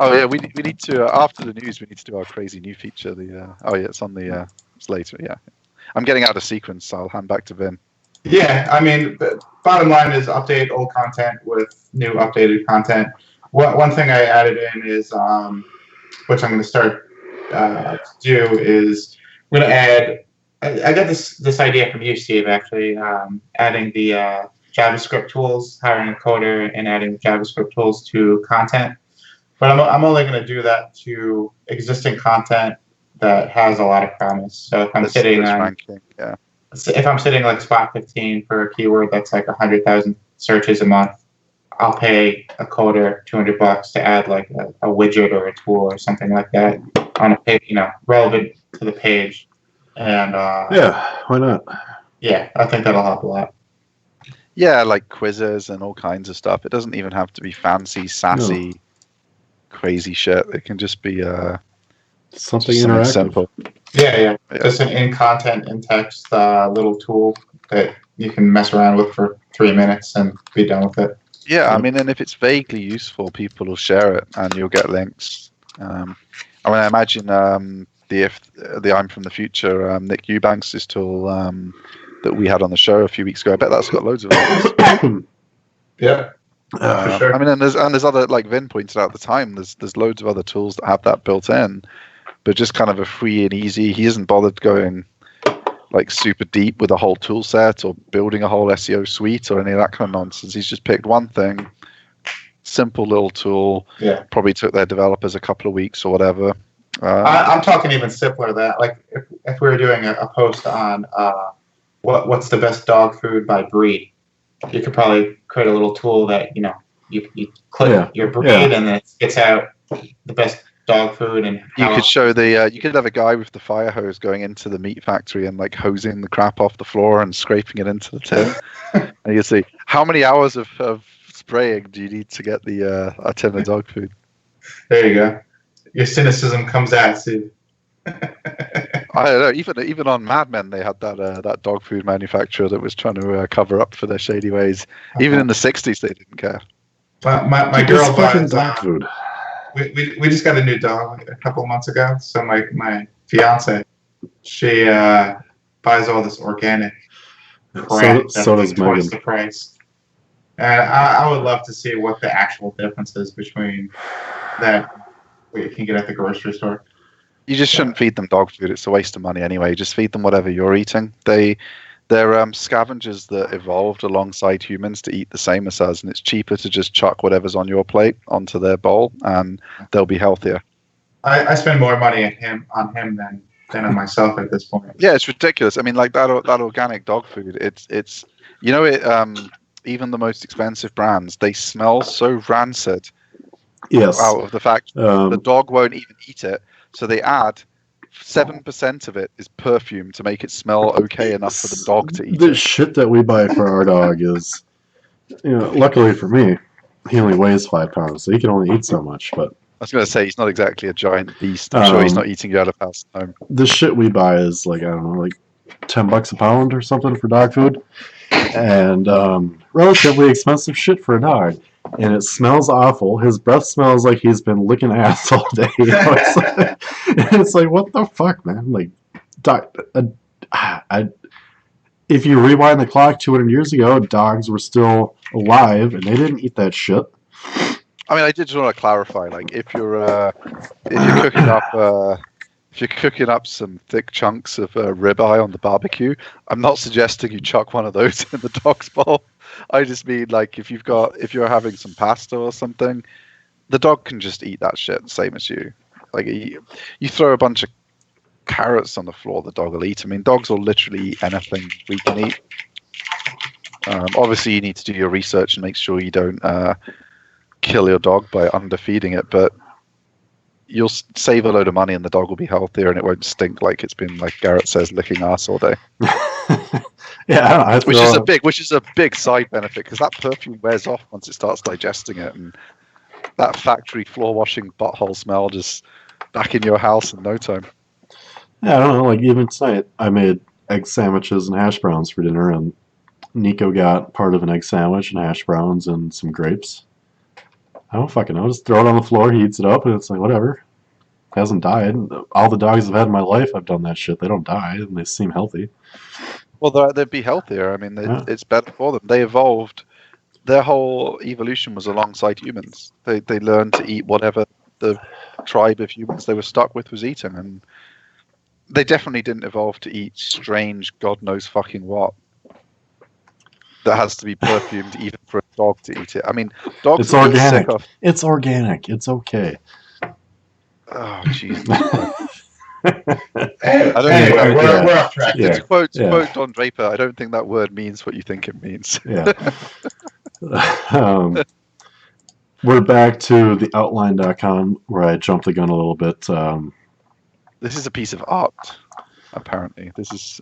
Oh yeah, we need to after the news. We need to do our crazy new feature. It's on the it's later. Yeah, I'm getting out of sequence, so I'll hand back to Vin. Yeah, I mean, the bottom line is update old content with new updated content. One thing I added in is, which I'm going to start to do is I'm going to add. I got this idea from you, Steve. Actually, adding the JavaScript tools, hiring a coder, and adding the JavaScript tools to content. But I'm only going to do that to existing content that has a lot of promise. So if I'm sitting on ranking, yeah. if I'm sitting like spot 15 for a keyword that's like 100,000 searches a month, I'll pay a coder $200 to add like a widget or a tool or something like that on a page, relevant to the page. And Yeah, why not? yeah, I think that'll help a lot. Yeah, like quizzes and all kinds of stuff. It doesn't even have to be fancy, sassy, crazy shit. It can just be something interactive. Simple. Yeah. Just an in-content, in-text little tool that you can mess around with for 3 minutes and be done with it. Yeah, I mean, and if it's vaguely useful, people will share it, and you'll get links. I imagine the I'm from the Future Nick Eubanks' tool that we had on the show a few weeks ago. I bet that's got loads of links. Yeah. For sure. I mean, and there's other, like Vin pointed out at the time. There's loads of other tools that have that built in, but just kind of a free and easy. He isn't bothered going like super deep with a whole tool set or building a whole SEO suite or any of that kind of nonsense. He's just picked one thing, simple little tool. Yeah. Probably took their developers a couple of weeks or whatever. I'm talking even simpler than that. Like if we were doing a post on what's the best dog food by breed, you could probably create a little tool that you click your breed and then it spits out the best dog food. And you could show you could have a guy with the fire hose going into the meat factory and like hosing the crap off the floor and scraping it into the tin. And you see how many hours of spraying do you need to get a tin of dog food. There you go. Your cynicism comes out, Steve. I don't know. Even on Mad Men, they had that dog food manufacturer that was trying to cover up for their shady ways. Even in the '60s, they didn't care. My girl fucking dog food. We just got a new dog a couple of months ago. So my fiance, she buys all this organic crap. So does twice Megan. the price. And I would love to see what the actual difference is between that what you can get at the grocery store. You just shouldn't feed them dog food. It's a waste of money anyway. Just feed them whatever you're eating. They're scavengers that evolved alongside humans to eat the same as us, and it's cheaper to just chuck whatever's on your plate onto their bowl, and they'll be healthier. I spend more money on him than on myself at this point. Yeah, it's ridiculous. I mean, like that organic dog food. It's even the most expensive brands, they smell so rancid. Yes. Out of the fact the dog won't even eat it, so they add 7% of it is perfume to make it smell okay enough for the dog to eat the it. shit that we buy for our dog is, luckily for me, he only weighs 5 pounds, so he can only eat so much. But I was going to say, he's not exactly a giant beast. I'm sure he's not eating you out of house at home. The shit we buy is like, I don't know, like $10 a pound or something for dog food, and relatively expensive shit for a dog. And it smells awful. His breath smells like he's been licking ass all day. It's like, what the fuck, man? Like, if you rewind the clock 200 years ago, dogs were still alive and they didn't eat that shit. I mean, I did just want to clarify. Like, if you're cooking up some thick chunks of ribeye on the barbecue, I'm not suggesting you chuck one of those in the dog's bowl. I just mean, like, if you're having some pasta or something, the dog can just eat that shit, same as you. Like, you throw a bunch of carrots on the floor, the dog will eat. I mean, dogs will literally eat anything we can eat. Obviously, you need to do your research and make sure you don't kill your dog by underfeeding it, but you'll save a load of money and the dog will be healthier and it won't stink like it's been, like Garrett says, licking ass all day. Yeah, which is a big side benefit because that perfume wears off once it starts digesting it, and that factory floor washing butthole smell just back in your house in no time. Yeah, I don't know. Like, even tonight, I made egg sandwiches and hash browns for dinner, and Nico got part of an egg sandwich and hash browns and some grapes. I don't fucking know. Just throw it on the floor. He eats it up, and it's like, whatever. Hasn't died. All the dogs I've had in my life, I've done that shit. They don't die, and they seem healthy. Well, they'd be healthier. I mean, it's better for them. They evolved. Their whole evolution was alongside humans. They learned to eat whatever the tribe of humans they were stuck with was eating, and they definitely didn't evolve to eat strange, God knows fucking what. That has to be perfumed even for a dog to eat it. I mean, dogs It's will get organic. sick of. It's organic. It's okay. Oh, Jesus. Anyway, we're off track. To quote Yeah. Don Draper, I don't think that word means what you think it means. Yeah. We're back to the outline.com where I jumped the gun a little bit. This is a piece of art, apparently. This is.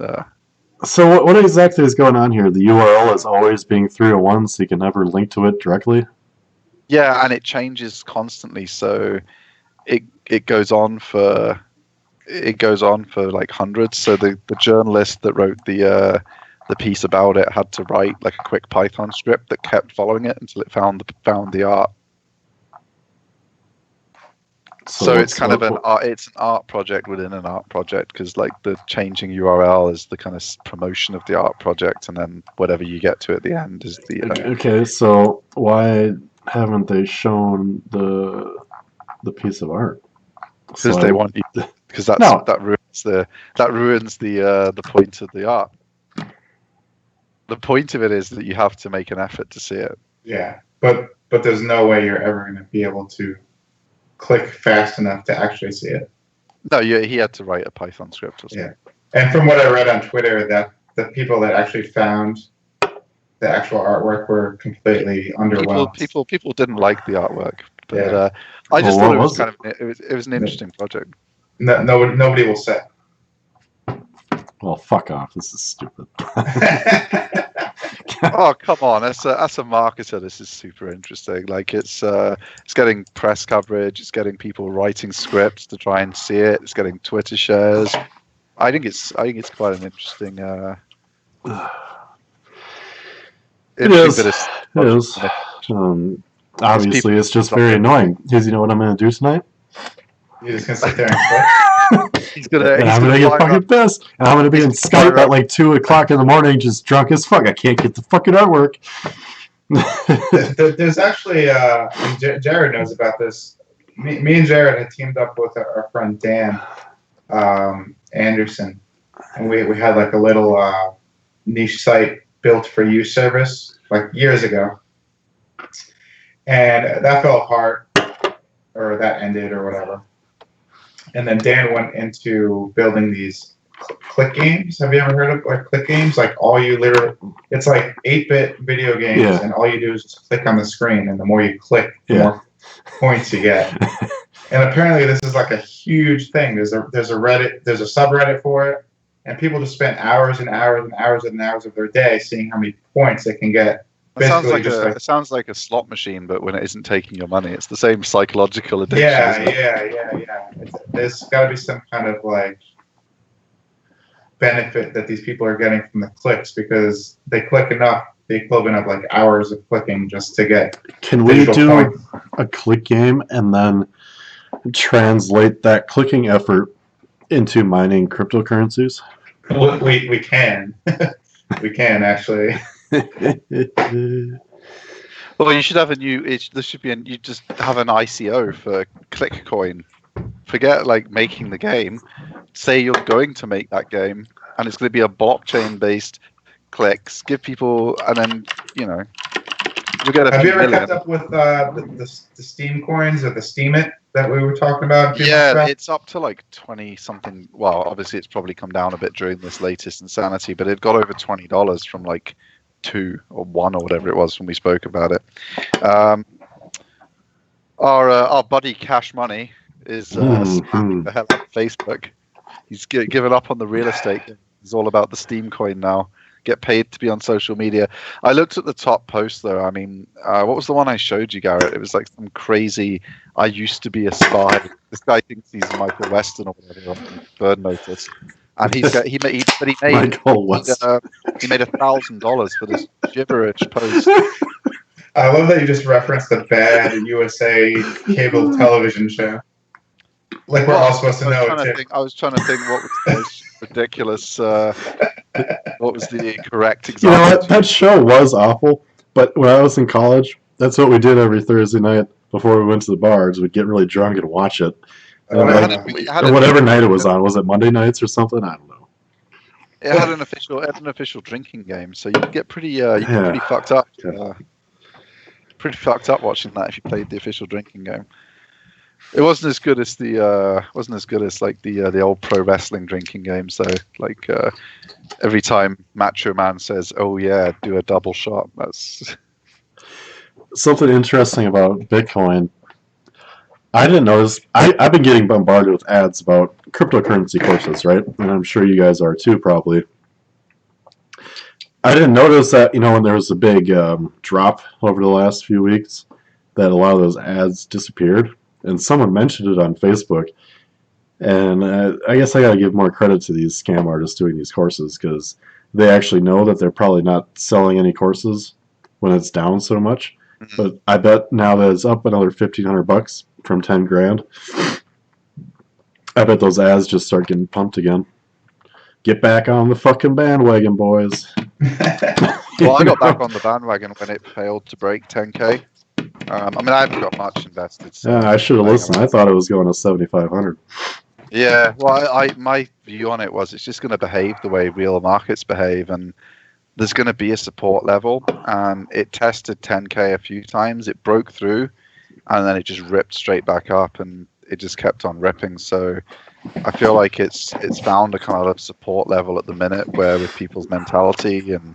So what exactly is going on here? The URL is always being 301, so you can never link to it directly? Yeah, and it changes constantly, so it goes on for like hundreds. So the journalist that wrote the piece about it had to write like a quick Python script that kept following it until it found the art. So it's kind of an art project within an art project, because like the changing URL is the kind of promotion of the art project, and then whatever you get to at the end is the. Okay, so why haven't they shown the piece of art? Because they want you. Because that ruins the point of the art. The point of it is that you have to make an effort to see it. Yeah, but there's no way you're ever going to be able to click fast enough to actually see it. No, he had to write a Python script or something. Yeah, and from what I read on Twitter, that the people that actually found the actual artwork were completely underwhelmed. People didn't like the artwork, but Yeah. I just thought it was kind of it was an interesting project. Nobody will say. Well, fuck off. This is stupid. Oh, come on! As a marketer, this is super interesting. Like it's getting press coverage. It's getting people writing scripts to try and see it. It's getting Twitter shares. I think it's quite an interesting. It is. Obviously, it's just very annoying. Because you know what I'm going to do tonight? You're just going to sit there and click? I'm going to get fucking pissed. And I'm going to be in Skype at like 2 o'clock in the morning just drunk as fuck. I can't get the fucking artwork. There's actually, Jared knows about this. Me and Jared had teamed up with our friend Dan Anderson. And we had like a little niche site built for you service like years ago. And that fell apart, or that ended, or whatever. And then Dan went into building these click games. Have you ever heard of like click games? Like it's like 8-bit video games, and all you do is just click on the screen, and the more you click, the more points you get. And apparently, this is like a huge thing. There's a subreddit for it, and people just spend hours and hours and hours and hours of their day seeing how many points they can get. It sounds like a slot machine, but when it isn't taking your money, it's the same psychological addiction. Yeah. There's got to be some kind of like benefit that these people are getting from the clicks, because they click enough, the equivalent of like hours of clicking just to get. Can we do a click game and then translate that clicking effort into mining cryptocurrencies? We can. We can actually. Well, you should have you just have an ICO for ClickCoin. Forget like making the game. Say you're going to make that game, and it's going to be a blockchain-based clicks. Give people, and then you'll get a. Have you ever kept up with the Steam coins or the Steam It that we were talking about? Yeah, it's up to like 20 something. Well, obviously it's probably come down a bit during this latest insanity, but it got over $20 from like 2 or 1 or whatever it was when we spoke about it. Our buddy Cash Money is snapping the hell out of Facebook. He's given up on the real estate. It's all about the Steam coin now. Get paid to be on social media. I looked at the top post though. I mean, what was the one I showed you, Garrett? It was like some crazy. I used to be a spy. This guy thinks he's Michael Weston or whatever on Bird Notice, and he made $1,000 for this gibberish post. I love that you just referenced the bad USA cable television show. Like we're all supposed to know it too. I was trying to think what was the most ridiculous. What was the correct You know example? what? That show was awful, but when I was in college, that's what we did every Thursday night before we went to the bars. We'd get really drunk and watch it. Oh, And I like, know. It had or an whatever official- night it was on. Was it Monday nights or something? I don't know. It had an official drinking game, so you could get pretty pretty fucked up. Yeah. Pretty fucked up watching that if you played the official drinking game. It wasn't as good as like the old pro wrestling drinking games though. Like every time Macho Man says, "Oh yeah, do a double shot." That's Something interesting about Bitcoin. I didn't notice. I've been getting bombarded with ads about cryptocurrency courses, right? And I'm sure you guys are too, probably. I didn't notice that, when there was a big drop over the last few weeks, that a lot of those ads disappeared. And someone mentioned it on Facebook. And I guess I got to give more credit to these scam artists doing these courses because they actually know that they're probably not selling any courses when it's down so much. But I bet now that it's up another $1,500 from 10 grand, I bet those ads just start getting pumped again. Get back on the fucking bandwagon, boys. well, I got back on the bandwagon when it failed to break 10K. I mean, I haven't got much invested. So I should have listened. I thought it was going to 7,500. Yeah, well, my view on it was it's just going to behave the way real markets behave, and there's going to be a support level. And it tested 10K a few times. It broke through, and then it just ripped straight back up, and it just kept on ripping. So I feel like it's found a kind of support level at the minute where with people's mentality and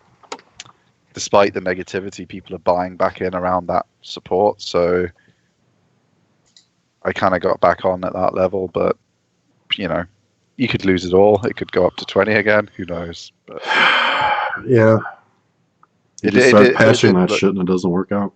despite the negativity, people are buying back in around that support. So I kind of got back on at that level, but you could lose it all. It could go up to 20 again. Who knows? But yeah. You just start patching that shit and it doesn't work out.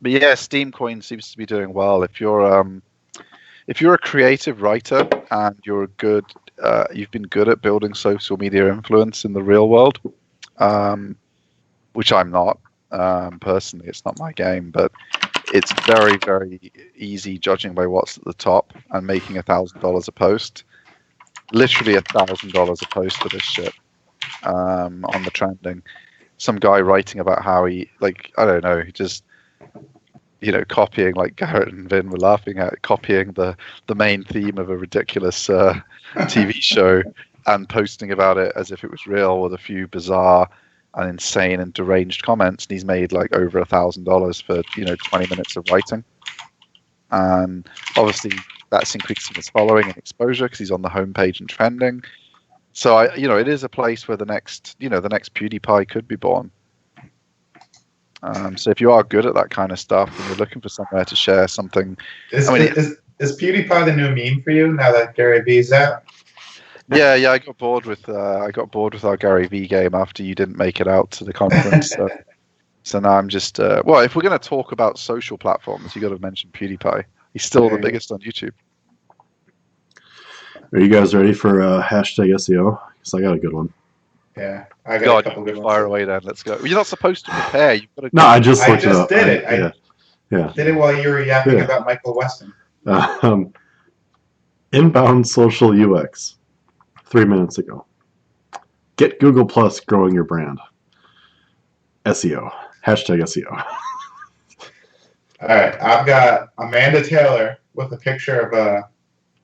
But yeah, Steam Coin seems to be doing well. If you're a creative writer and you've been good at building social media influence in the real world, which I'm not personally. It's not my game, but it's very, very easy judging by what's at the top and making $1,000 a post. Literally $1,000 a post for this shit on the trending. Some guy writing about how he just copying, like Garrett and Vin were laughing at, copying the main theme of a ridiculous TV show and posting about it as if it was real with a few bizarre and insane and deranged comments. And he's made like over $1,000 for 20 minutes of writing, and obviously that's increasing his following and exposure because he's on the homepage and trending. So it is a place where the next PewDiePie could be born. So if you are good at that kind of stuff and you're looking for somewhere to share something, is PewDiePie the new meme for you now that Gary Vee's out? Yeah, I got bored with our Gary Vee game after you didn't make it out to the conference. So now I'm just if we're going to talk about social platforms, you got to mention PewDiePie. He's still the biggest on YouTube. Are you guys ready for hashtag SEO? Because I got a good one. Yeah, I got a couple good ones. Fire away then. Let's go. You're not supposed to prepare. You've got to. No, I just looked it up. Did it. Yeah. Did it while you were yapping about Michael Weston. Inbound social UX. 3 minutes ago. Get Google Plus growing your brand. SEO. Hashtag SEO. All right, I've got Amanda Taylor with a picture of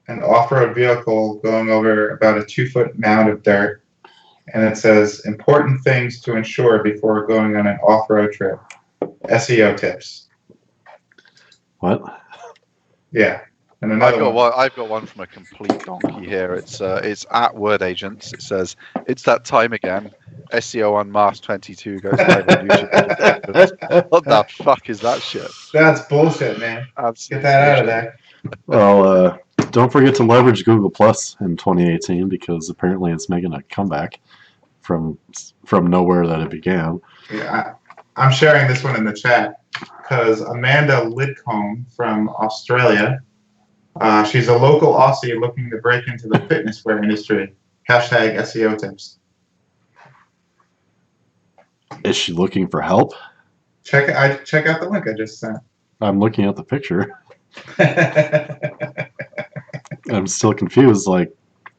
an off-road vehicle going over about a 2-foot mound of dirt, and it says important things to ensure before going on an off-road trip. SEO tips. What? Yeah. And I've got one from a complete donkey here. It's at Word Agents. It says, "It's that time again. SEOUnmasked 22 goes live on YouTube." What the fuck is that shit? That's bullshit, man. Get that out of there. Well, don't forget to leverage Google Plus in 2018 because apparently it's making a comeback from nowhere that it began. Yeah, I'm sharing this one in the chat because Amanda Lidcombe from Australia. She's a local Aussie looking to break into the fitness wear industry. Hashtag SEO tips. Is she looking for help? Check out the link I just sent. I'm looking at the picture. I'm still confused. Like,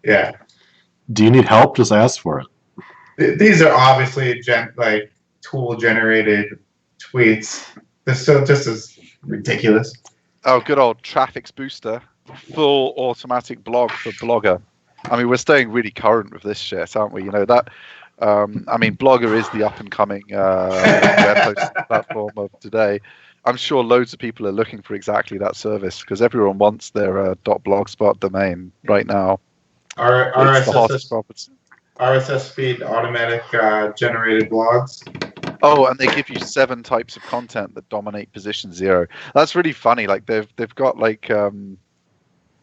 Yeah. do you need help? Just ask for it. These are obviously like tool-generated tweets. They're still just as ridiculous. Oh, good old Traffic's Booster, full automatic blog for Blogger. I mean, we're staying really current with this shit, aren't we? You know that. I mean, Blogger is the up-and-coming web hosting platform of today. I'm sure loads of people are looking for exactly that service because everyone wants their .blogspot domain right now. It's the hottest property. RSS feed automatic generated blogs. Oh, and they give you 7 types of content that dominate position 0. That's really funny. Like they've got like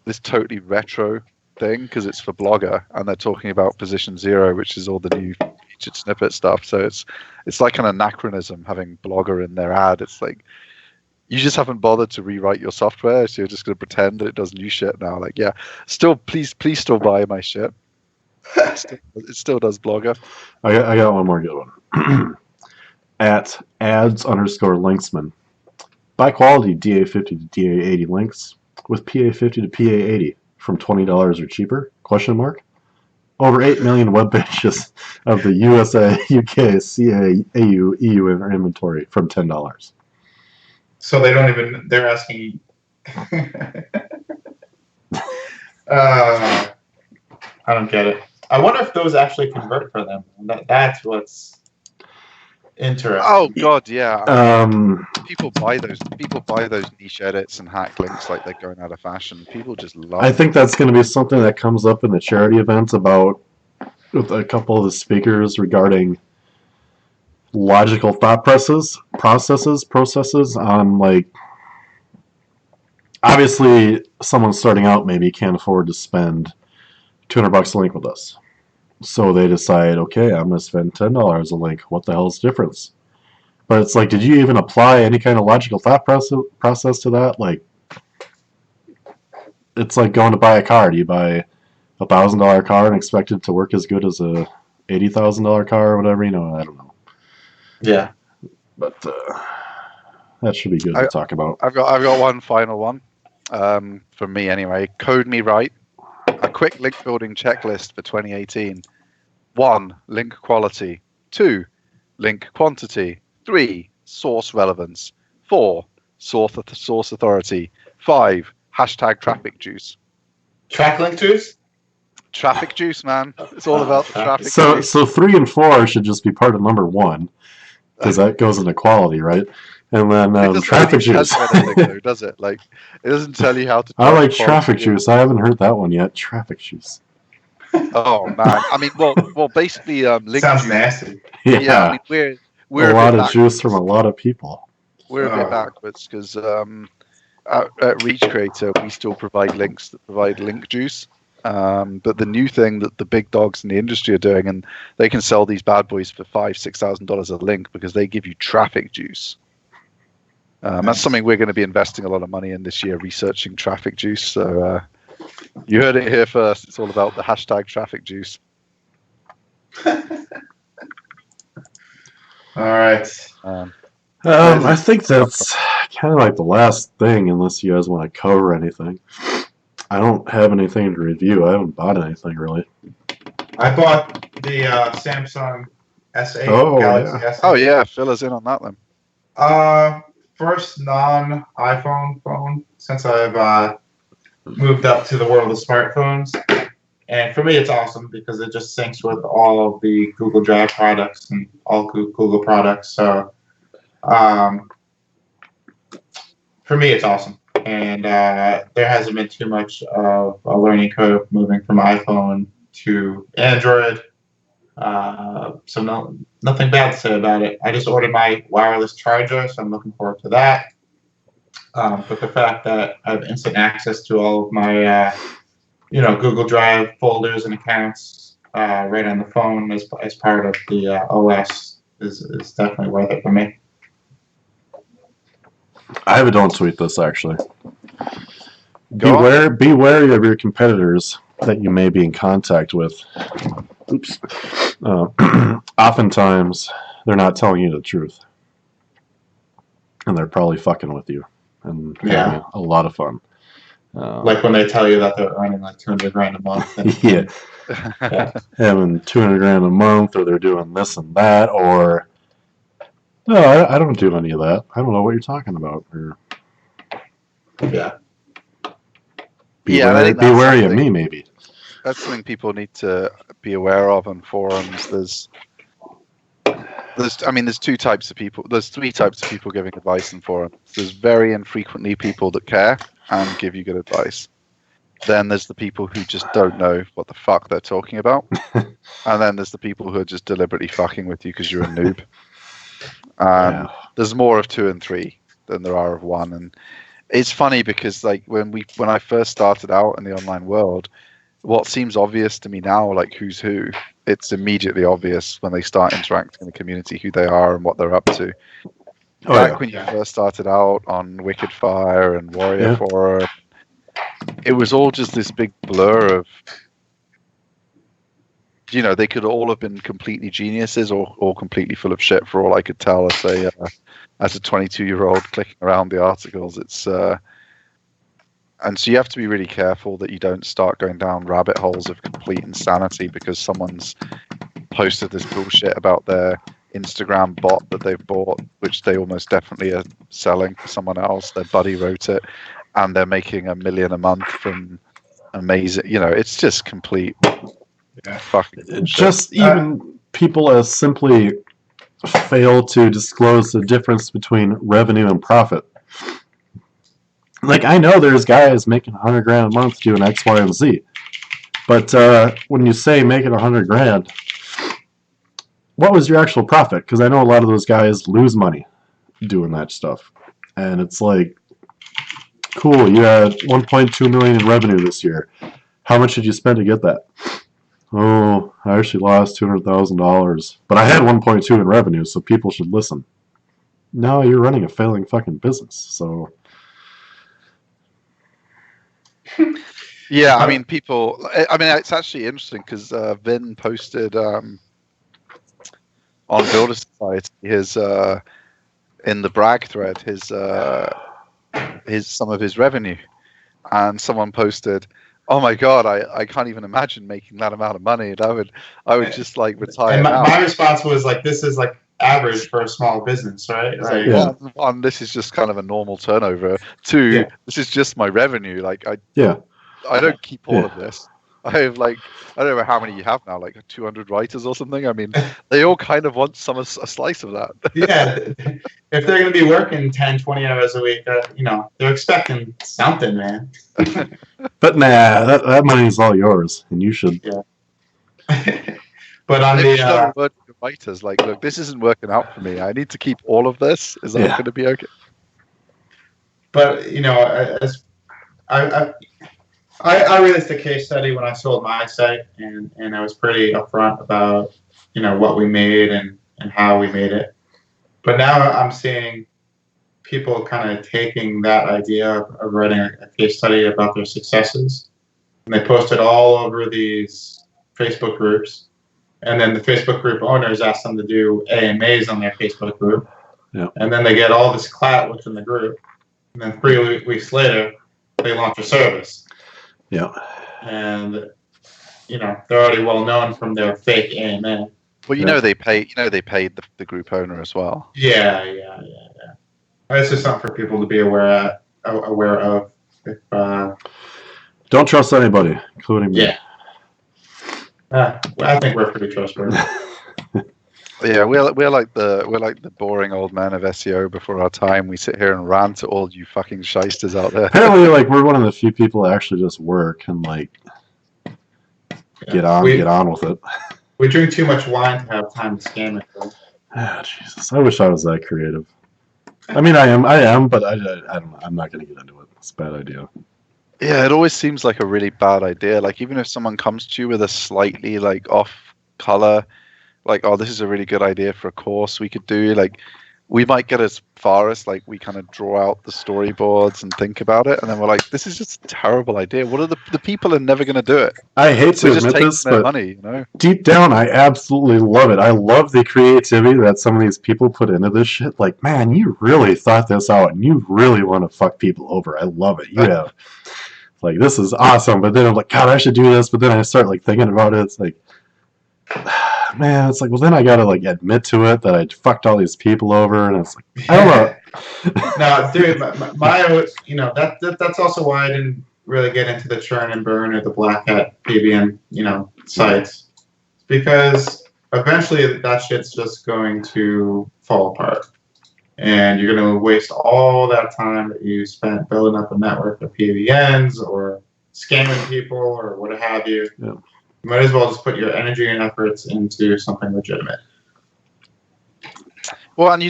this totally retro thing because it's for Blogger, and they're talking about position 0, which is all the new featured snippet stuff. So it's like an anachronism having Blogger in their ad. It's like you just haven't bothered to rewrite your software, so you're just going to pretend that it does new shit now. Like, yeah, still please still buy my shit. It still does Blogger. I got one more good one. At ads_linksman. Buy quality DA50 to DA80 links with PA50 to PA80 from $20 or cheaper? Question mark. Over 8 million web pages of the USA, UK, CA, AU, EU inventory from $10. So they don't even. They're asking. I don't get it. I wonder if those actually convert for them. That's what's interesting. Oh God, yeah. People buy those niche edits and hack links like they're going out of fashion. People just love. I think that's going to be something that comes up in the charity events about with a couple of the speakers regarding logical thought processes on, like, obviously someone starting out maybe can't afford to spend $200 a link with us. So they decide, okay, I'm going to spend $10 a link. What the hell's the difference? But it's like, did you even apply any kind of logical thought process to that? Like, it's like going to buy a car. Do you buy $1,000 car and expect it to work as good as a $80,000 car or whatever? You know, I don't know. Yeah. But that should be good to talk about. I've got one final one for me anyway. Code me right. A quick link building checklist for 2018. 1. Link quality. 2. Link quantity. 3. Source relevance. 4. Source authority. 5. Hashtag traffic juice. Track link juice? Traffic juice, man. It's all about the traffic juice. So 3 and 4 should just be part of number 1 because that goes into quality, right? And then traffic juice. Though, does it? Like, it doesn't tell you how to. I like traffic juice. I haven't heard that one yet. Traffic juice. Oh man! I mean, well, basically, link sounds juice. Nasty. Yeah, I mean, we're a lot of juice from a lot of people. We're a bit backwards because at Reach Creator we still provide links that provide link juice. But the new thing that the big dogs in the industry are doing, and they can sell these bad boys for $5,000-$6,000 a link because they give you traffic juice. That's something we're going to be investing a lot of money in this year, researching traffic juice. So you heard it here first. It's all about the hashtag traffic juice. All right. I think that's kind of like the last thing, unless you guys want to cover anything. I don't have anything to review. I haven't bought anything really. I bought the Samsung S8 Galaxy S8. Oh yeah, fill us in on that then. First non-iPhone phone since I've moved up to the world of smartphones. And for me, it's awesome because it just syncs with all of the Google Drive products and all Google products. So for me, it's awesome. And there hasn't been too much of a learning curve moving from iPhone to Android. So nothing bad to say about it. I just ordered my wireless charger, so I'm looking forward to that. But the fact that I have instant access to all of my Google Drive folders and accounts right on the phone as part of the OS is definitely worth it for me. I have a don't tweet this actually. Beware of your competitors that you may be in contact with. Oops. Oftentimes, they're not telling you the truth, and they're probably fucking with you. and Yeah. having a lot of fun. Like when they tell you that they're earning like 200 grand a month. And, Yeah, yeah. having 200 grand a month, or they're doing this and that, or no, I don't do any of that. I don't know what you're talking about. Or Yeah. be Yeah, and I wary, think be that's wary of something- me, maybe. That's something people need to be aware of on forums. There's two types of people. There's three types of people giving advice in forums. There's very infrequently people that care and give you good advice. Then there's the people who just don't know what the fuck they're talking about. And then there's the people who are just deliberately fucking with you because you're a noob. Yeah. There's more of 2 and 3 than there are of 1. And it's funny because like when I first started out in the online world, what seems obvious to me now, like who's who, it's immediately obvious when they start interacting in the community who they are and what they're up to. Oh, Back yeah. when you first started out on Wicked Fire and Warrior Yeah. Forum, it was all just this big blur of, they could all have been completely geniuses or completely full of shit for all I could tell as a 22-year-old clicking around the articles. It's and so you have to be really careful that you don't start going down rabbit holes of complete insanity because someone's posted this bullshit about their Instagram bot that they've bought, which they almost definitely are selling for someone else. Their buddy wrote it, and they're making $1 million a month from amazing. It's just complete fucking bullshit. Just even people as simply fail to disclose the difference between revenue and profit. Like, I know there's guys making 100 grand a month doing X, Y, and Z, but when you say making 100 grand, what was your actual profit? Because I know a lot of those guys lose money doing that stuff, and it's like, cool, you had 1.2 million in revenue this year. How much did you spend to get that? Oh, I actually lost $200,000, but I had 1.2 in revenue, so people should listen. No, you're running a failing fucking business, so. Yeah, I mean, it's actually interesting because Vin posted on Builder Society his in the brag thread his some of his revenue, and someone posted, "Oh my god, I can't even imagine making that amount of money, and I would just like retire And now." my response was like, this is like average for a small business, right? Like, Yeah. One, this is just kind of a normal turnover. 2, this is just my revenue. Like I don't keep all of this. I have I don't know how many you have now, like 200 writers or something. I mean, they all kind of want a slice of that. Yeah, if they're going to be working 10, 20 hours a week, they're expecting something, man. But nah, that money's all yours, and you should. Yeah. But on Maybe the word to the writers, like, look, this isn't working out for me. I need to keep all of this. Is that going to be okay? but as I released a case study when I sold my site, and I was pretty upfront about what we made and how we made it. But now I'm seeing people kind of taking that idea of writing a case study about their successes, and they post it all over these Facebook groups. And then the Facebook group owners ask them to do AMAs on their Facebook group. Yeah. And then they get all this clout within the group. And then 3 weeks later, they launch a service. Yeah. And, they're already well known from their fake AMA. Well, they paid the group owner as well. Yeah. It's just something for people to be aware of. If, don't trust anybody, including me. Yeah. I think we're pretty trustworthy. Yeah, we're like the boring old men of SEO before our time. We sit here and rant at all you fucking shysters out there. Apparently, we're one of the few people that actually just work and get on with it. We drink too much wine to have time to scam it, though. Oh, Jesus, I wish I was that creative. I mean, I am, but I don't know. I'm not going to get into it. It's a bad idea. Yeah, it always seems like a really bad idea. Like, even if someone comes to you with a slightly off color, like, oh, this is a really good idea for a course we could do. Like, we might get as far as like we kind of draw out the storyboards and think about it, and then we're like, this is just a terrible idea. What are the people are never going to do it? I hate to We're just admit taking this, their but money, you know. deep down, I absolutely love it. I love the creativity that some of these people put into this shit. Like, man, you really thought this out, and you really want to fuck people over. I love it. You have, like, this is awesome. But then I'm like, God, I should do this. But then I start like thinking about it. It's like, man, it's like, well, then I gotta like admit to it that I fucked all these people over, and it's like, I don't know. No, dude, my you know, that's also why I didn't really get into the churn and burn or the black hat PBN, you know, sites, because eventually that shit's just going to fall apart, and you're going to waste all that time that you spent building up a network of PBNs or scamming people or what have you. Yeah. You might as well just put your energy and efforts into something legitimate. Well, and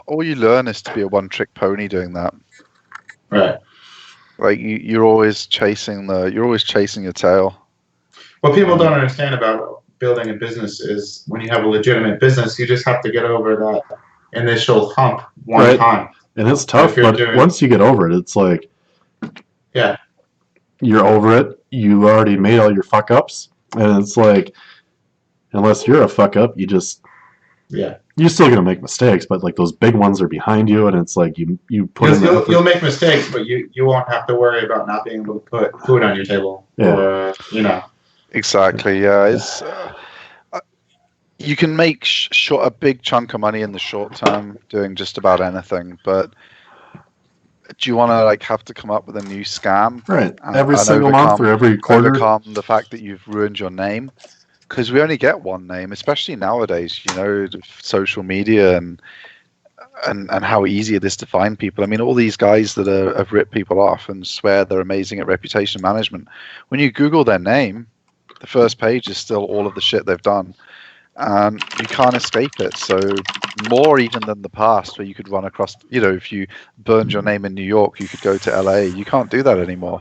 all you learn is to be a one-trick pony doing that. Right. Like you're always chasing your tail. What people don't understand about building a business is when you have a legitimate business, you just have to get over that initial hump one time. And it's tough, but once you get over it, it's like, yeah, you're over it. You already made all your fuck ups, and it's like, unless you're a fuck up, you're still gonna make mistakes, but like those big ones are behind you, and it's like you put in the effort. You'll make mistakes, but you won't have to worry about not being able to put food on your table. Yeah. Or, you know. Exactly. Yeah. It's you can make a big chunk of money in the short term doing just about anything, but do you want to like have to come up with a new scam? Right. Every single month or every quarter. Overcome the fact that you've ruined your name. Because we only get one name, especially nowadays, you know, social media and how easy it is to find people. I mean, all these guys that have ripped people off and swear they're amazing at reputation management, when you Google their name, the first page is still all of the shit they've done. And you can't escape it. So more even than the past, where you could run across, you know, if you burned your name in New York, you could go to LA. You can't do that anymore.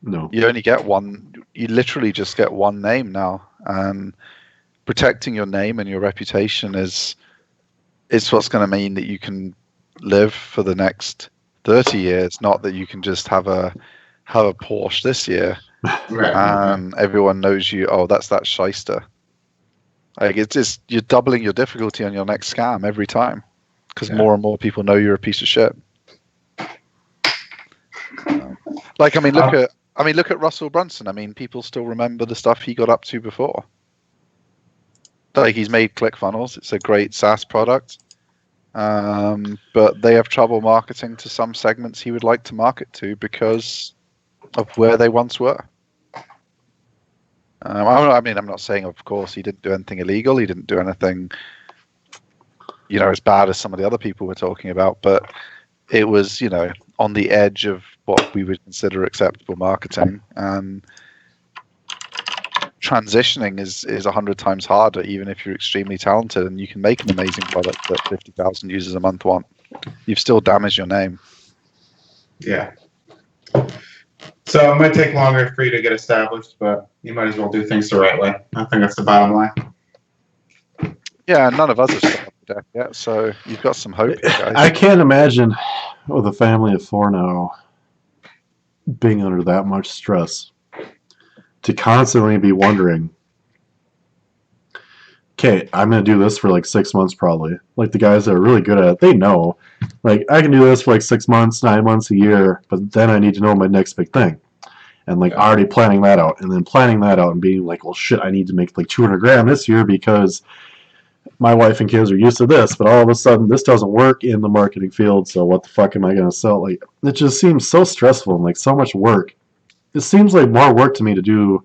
No. You only get one. You literally just get one name now. And protecting your name and your reputation is what's going to mean that you can live for the next 30 years, not that you can just have a Porsche this year. Right. And everyone knows you. Oh, that's that shyster. Like it's just you're doubling your difficulty on your next scam every time because more and more people know you're a piece of shit. Like look at Russell Brunson. I mean, people still remember the stuff he got up to before. Like he's made ClickFunnels. It's a great SaaS product, but they have trouble marketing to some segments he would like to market to because of where they once were. I mean, I'm not saying, of course, he didn't do anything illegal. He didn't do anything, you know, as bad as some of the other people we're talking about. But it was, you know, on the edge of what we would consider acceptable marketing. And transitioning is 100 times harder, even if you're extremely talented and you can make an amazing product that 50,000 users a month want. You've still damaged your name. Yeah. So it might take longer for you to get established, but you might as well do things the right way. I think that's the bottom line. Yeah, none of us have started that yet, so you've got some hope here, guys. I can't imagine with a family of four now being under that much stress to constantly be wondering, okay, I'm going to do this for like 6 months probably. Like the guys that are really good at it, they know. Like I can do this for like 6 months, 9 months, a year, but then I need to know my next big thing. And like already planning that out and then planning that out and being like, well, shit, I need to make like 200 grand this year because my wife and kids are used to this, but all of a sudden this doesn't work in the marketing field. So what the fuck am I going to sell? Like it just seems so stressful and like so much work. It seems like more work to me to do.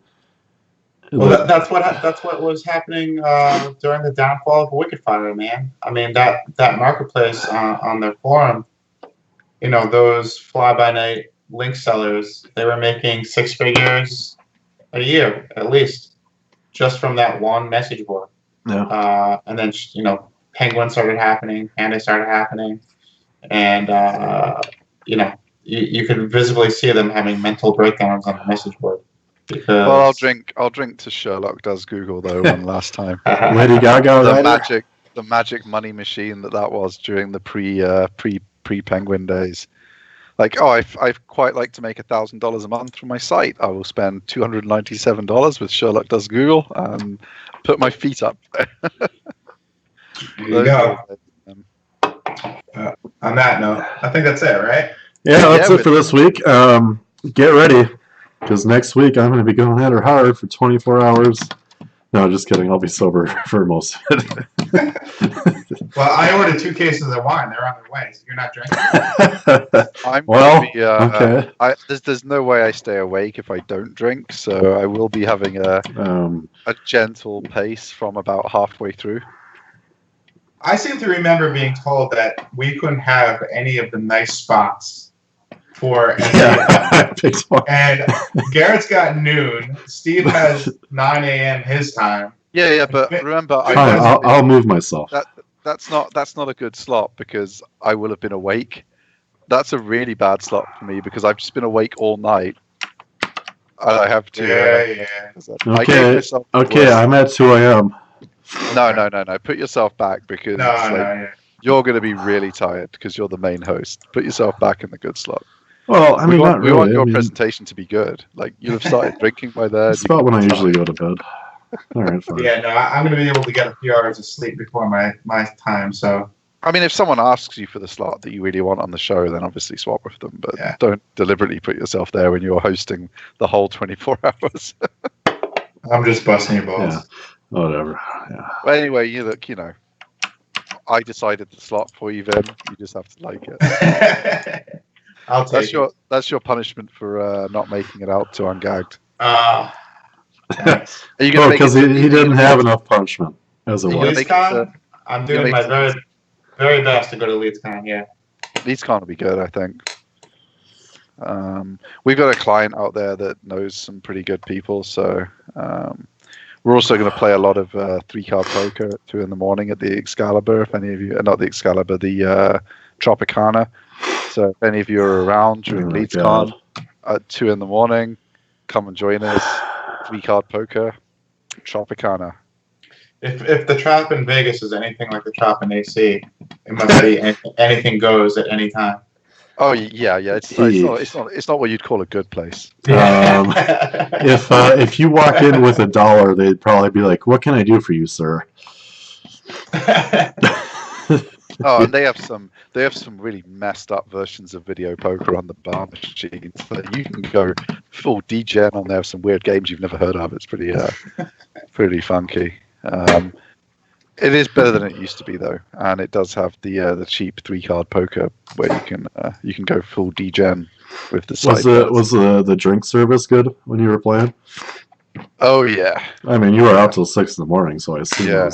Well, that's what was happening during the downfall of Wikifire, man. I mean that marketplace on their forum, you know, those fly-by-night link sellers, they were making 6 figures a year at least, just from that one message board. Yeah. And then you know, Penguin started happening, Panda started happening, and you know, you could visibly see them having mental breakdowns on the message board. Because... Well, I'll drink to Sherlock does Google though one last time. Lady Gaga, the the magic money machine that was during the pre-Penguin days. Like, oh, I've quite like to make $1,000 a month from my site. I will spend $297 with Sherlock Does Google and put my feet up. There you go. On that note, I think that's it, right? Yeah, that's it for this week. Get ready, because next week I'm going to be going at her hard for 24 hours. No, just kidding. I'll be sober for most of it. Well, I ordered 2 cases of wine. They're on their way, so you're not drinking. Okay. There's no way I stay awake if I don't drink, so I will be having a gentle pace from about halfway through. I seem to remember being told that we couldn't have any of the nice spots for SEO. And Garrett's got noon. Steve has 9 a.m. his time. Yeah, but remember, I'll move myself. That's not a good slot because I will have been awake. That's a really bad slot for me because I've just been awake all night. I have to. Okay, I'm at 2 a.m. No. Put yourself back because you're going to be really tired because you're the main host. Put yourself back in the good slot. Well, I mean, we want your presentation to be good. Like, you'll have started drinking by then. It's about when I usually go to bed. All right, fine. Yeah, no, I'm going to be able to get a few hours of sleep before my time, so... I mean, if someone asks you for the slot that you really want on the show, then obviously swap with them. But don't deliberately put yourself there when you're hosting the whole 24 hours. I'm just busting your balls. Yeah, whatever. Yeah. Well, anyway, I decided the slot for you, Vin. You just have to like it. I'll take it. That's your punishment for not making it out to Ungagged. Because he didn't have enough punishment as it was. I'm doing my very, very best to go to LeadsCon, yeah. LeadsCon will be good, I think. We've got a client out there that knows some pretty good people, so we're also going to play a lot of 3-card poker at 2 in the morning at the Excalibur, if any of you, not the Excalibur, the Tropicana. So if any of you are around during LeadsCon at 2 in the morning, come and join us. 3-card poker, Tropicana. If the Trop in Vegas is anything like the Trop in AC, it must be anything goes at any time. Oh yeah. It's not what you'd call a good place. If you walk in with $1, they'd probably be like, "What can I do for you, sir?" Oh, and they have some really messed up versions of video poker on the bar machines. So you can go full degen on there. Some weird games you've never heard of. It's pretty funky. It is better than it used to be though, and it does have the cheap 3-card poker where you can go full degen with the site. Was the drink service good when you were playing? Oh yeah. I mean, you were out till 6 in the morning, so I assume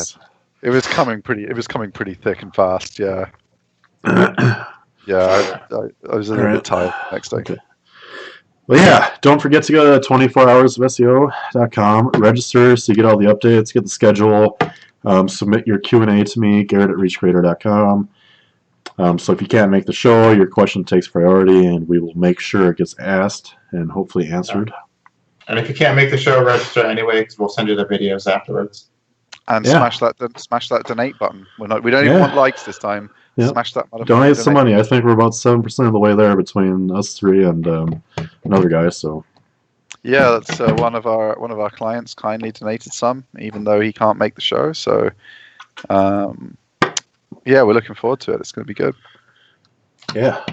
it was coming pretty thick and fast. Yeah. Yeah, I was a little bit tired the next day. Okay. Well, yeah, don't forget to go to 24hoursofseo.com, register so you get all the updates, get the schedule, submit your Q&A to me, Garrett@reachcreator.com. So if you can't make the show, your question takes priority, and we will make sure it gets asked and hopefully answered. And if you can't make the show, register anyway, because we'll send you the videos afterwards. And smash that donate button. We don't even want likes this time. Yep. Smash that motherfucker. Donate some money. I think we're about 7% of the way there between us three and another guy. So. Yeah, that's one of our clients kindly donated some, even though he can't make the show. So, yeah, we're looking forward to it. It's going to be good. Yeah.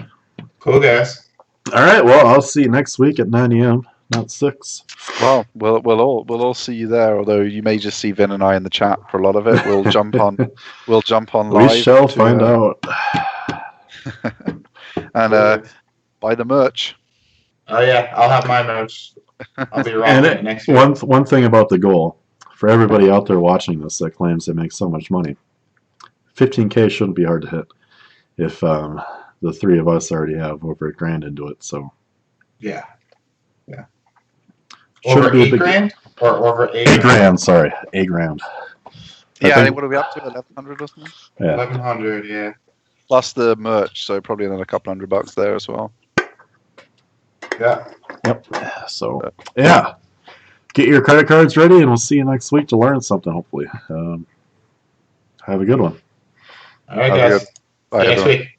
Cool, guys. All right. Well, I'll see you next week at 9 a.m. Not 6. Well, we'll all see you there. Although you may just see Vin and I in the chat for a lot of it. We'll jump on. We'll jump on live. We shall find out. And buy the merch. Oh yeah, I'll have my merch. I'll be rocking it next week. One thing about the goal for everybody out there watching this that claims they make so much money, 15K shouldn't be hard to hit. If the three of us already have over $1,000 into it, so yeah. Over $8,000 or over $8,000? Sorry, $8,000. Yeah, what are we up to? 1,100 or something? Yeah. 1,100, yeah. Plus the merch, so probably another couple $100 there as well. Yeah. Yep. So yeah, get your credit cards ready, and we'll see you next week to learn something. Hopefully, Have a good one. All right, Have a guys. good- Bye, See you next everyone. week.